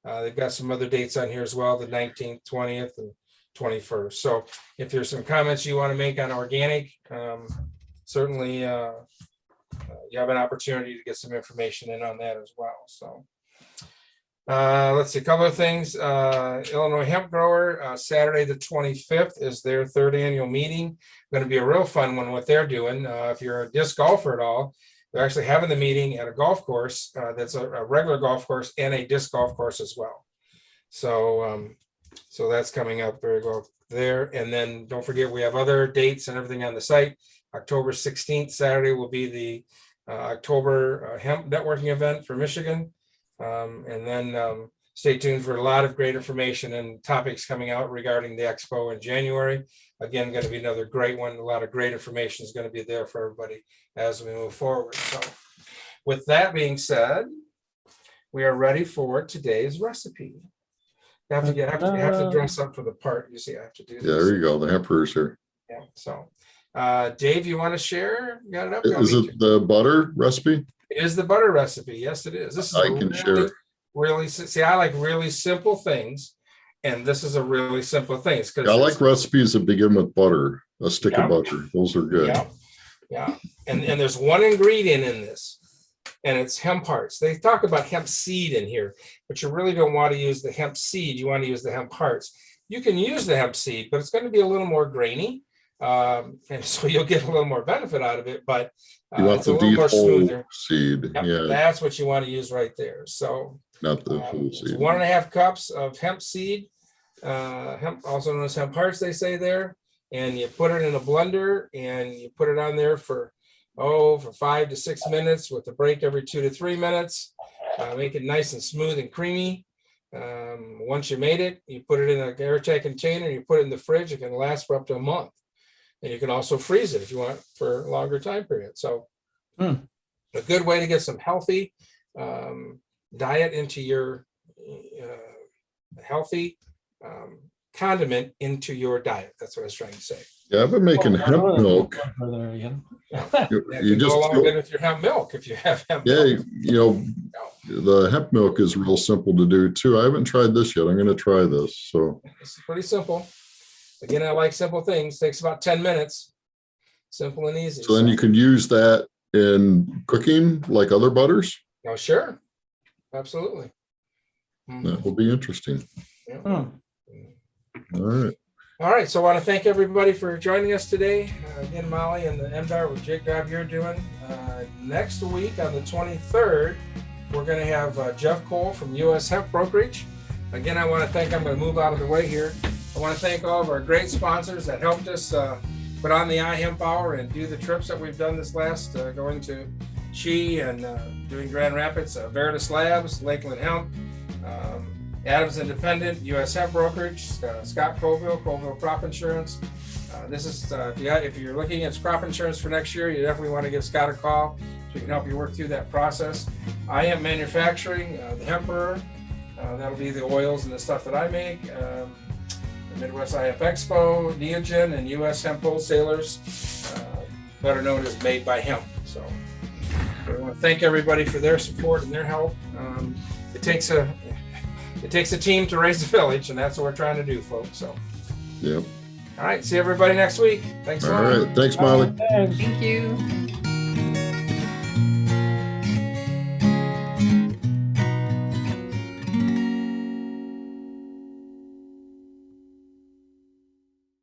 They've got some other dates on here as well, the 19th, 20th, and 21st. So if there's some comments you want to make on organic, certainly you have an opportunity to get some information in on that as well. So let's see, a couple of things. Illinois Hemp Grower, Saturday the 25th is their 3rd annual meeting. Going to be a real fun one, what they're doing. If you're a disc golfer at all, they're actually having the meeting at a golf course that's a regular golf course and a disc golf course as well. So so that's coming up very well there. And then don't forget, we have other dates and everything on the site. October 16th, Saturday, will be the October Hemp Networking event for Michigan. And then stay tuned for a lot of great information and topics coming out regarding the expo in January. Again, going to be another great one. A lot of great information is going to be there for everybody as we move forward. So with that being said, we are ready for today's recipe. You have to dress up for the part. You see, I have to do this. Yeah, there you go. The emperor's here. Yeah. So Dave, you want to share? You got it up? Is it the butter recipe? It is the butter recipe. Yes, it is. This is I can share. Really, see, I like really simple things, and this is a really simple thing. It's because I like recipes that begin with butter, a stick of butter. Those are good. Yeah. And there's one ingredient in this, and it's hemp hearts. They talk about hemp seed in here, but you really don't want to use the hemp seed. You want to use the hemp hearts. You can use the hemp seed, but it's going to be a little more grainy. And so you'll get a little more benefit out of it, but You want it's a the little deep more whole smoother. seed. Yep, Yeah, that's what you want to use right there. So not the full it's seed. 1.5 cups of hemp seed, hemp, also known as hemp hearts, they say there, and you put it in a blender and you put it on there for 5 to 6 minutes with a break every 2 to 3 minutes. Make it nice and smooth and creamy. Once you made it, you put it in an airtight container, you put it in the fridge. It can last for up to a month. And you can also freeze it if you want for a longer time period. So a good way to get some healthy diet into your healthy condiment into your diet. That's what I was trying to say. Yeah, I've been making hemp milk. You just go along good with your hemp milk if you have hemp milk. The hemp milk is real simple to do too. I haven't tried this yet. I'm going to try this. So it's pretty simple. Again, I like simple things. Takes about 10 minutes. Simple and easy. So then you could use that in cooking like other butters? Oh, sure. Absolutely. That will be interesting. Yeah. Hmm. All right. All right, so I want to thank everybody for joining us today. Again, Molly and the MDARD, what Jake job you're doing. Next week on the 23rd, we're going to have Jeff Cole from US Hemp Brokerage. Again, I want to thank, I'm going to move out of the way here. I want to thank all of our great sponsors that helped us put on the iHemp Hour and do the trips that we've done this last, going to Chi and doing Grand Rapids, Veritas Labs, Lakeland Hemp, Adams Independent, US Hemp Brokerage, Scott Colville Crop Insurance. This is, if you're looking at crop insurance for next year, you definitely want to give Scott a call so we can help you work through that process. iHemp Manufacturing, the Hemper, that'll be the oils and the stuff that I make. The Midwest iHemp Expo, Neogen, and US Hemp Wholesalers, better known as Made by Hemp. So I want to thank everybody for their support and their help. It takes a team to raise a village, and that's what we're trying to do, folks. So, Yep. all right, see everybody next week. Thanks a All lot. right. Thanks, Molly. Thanks. Thank you.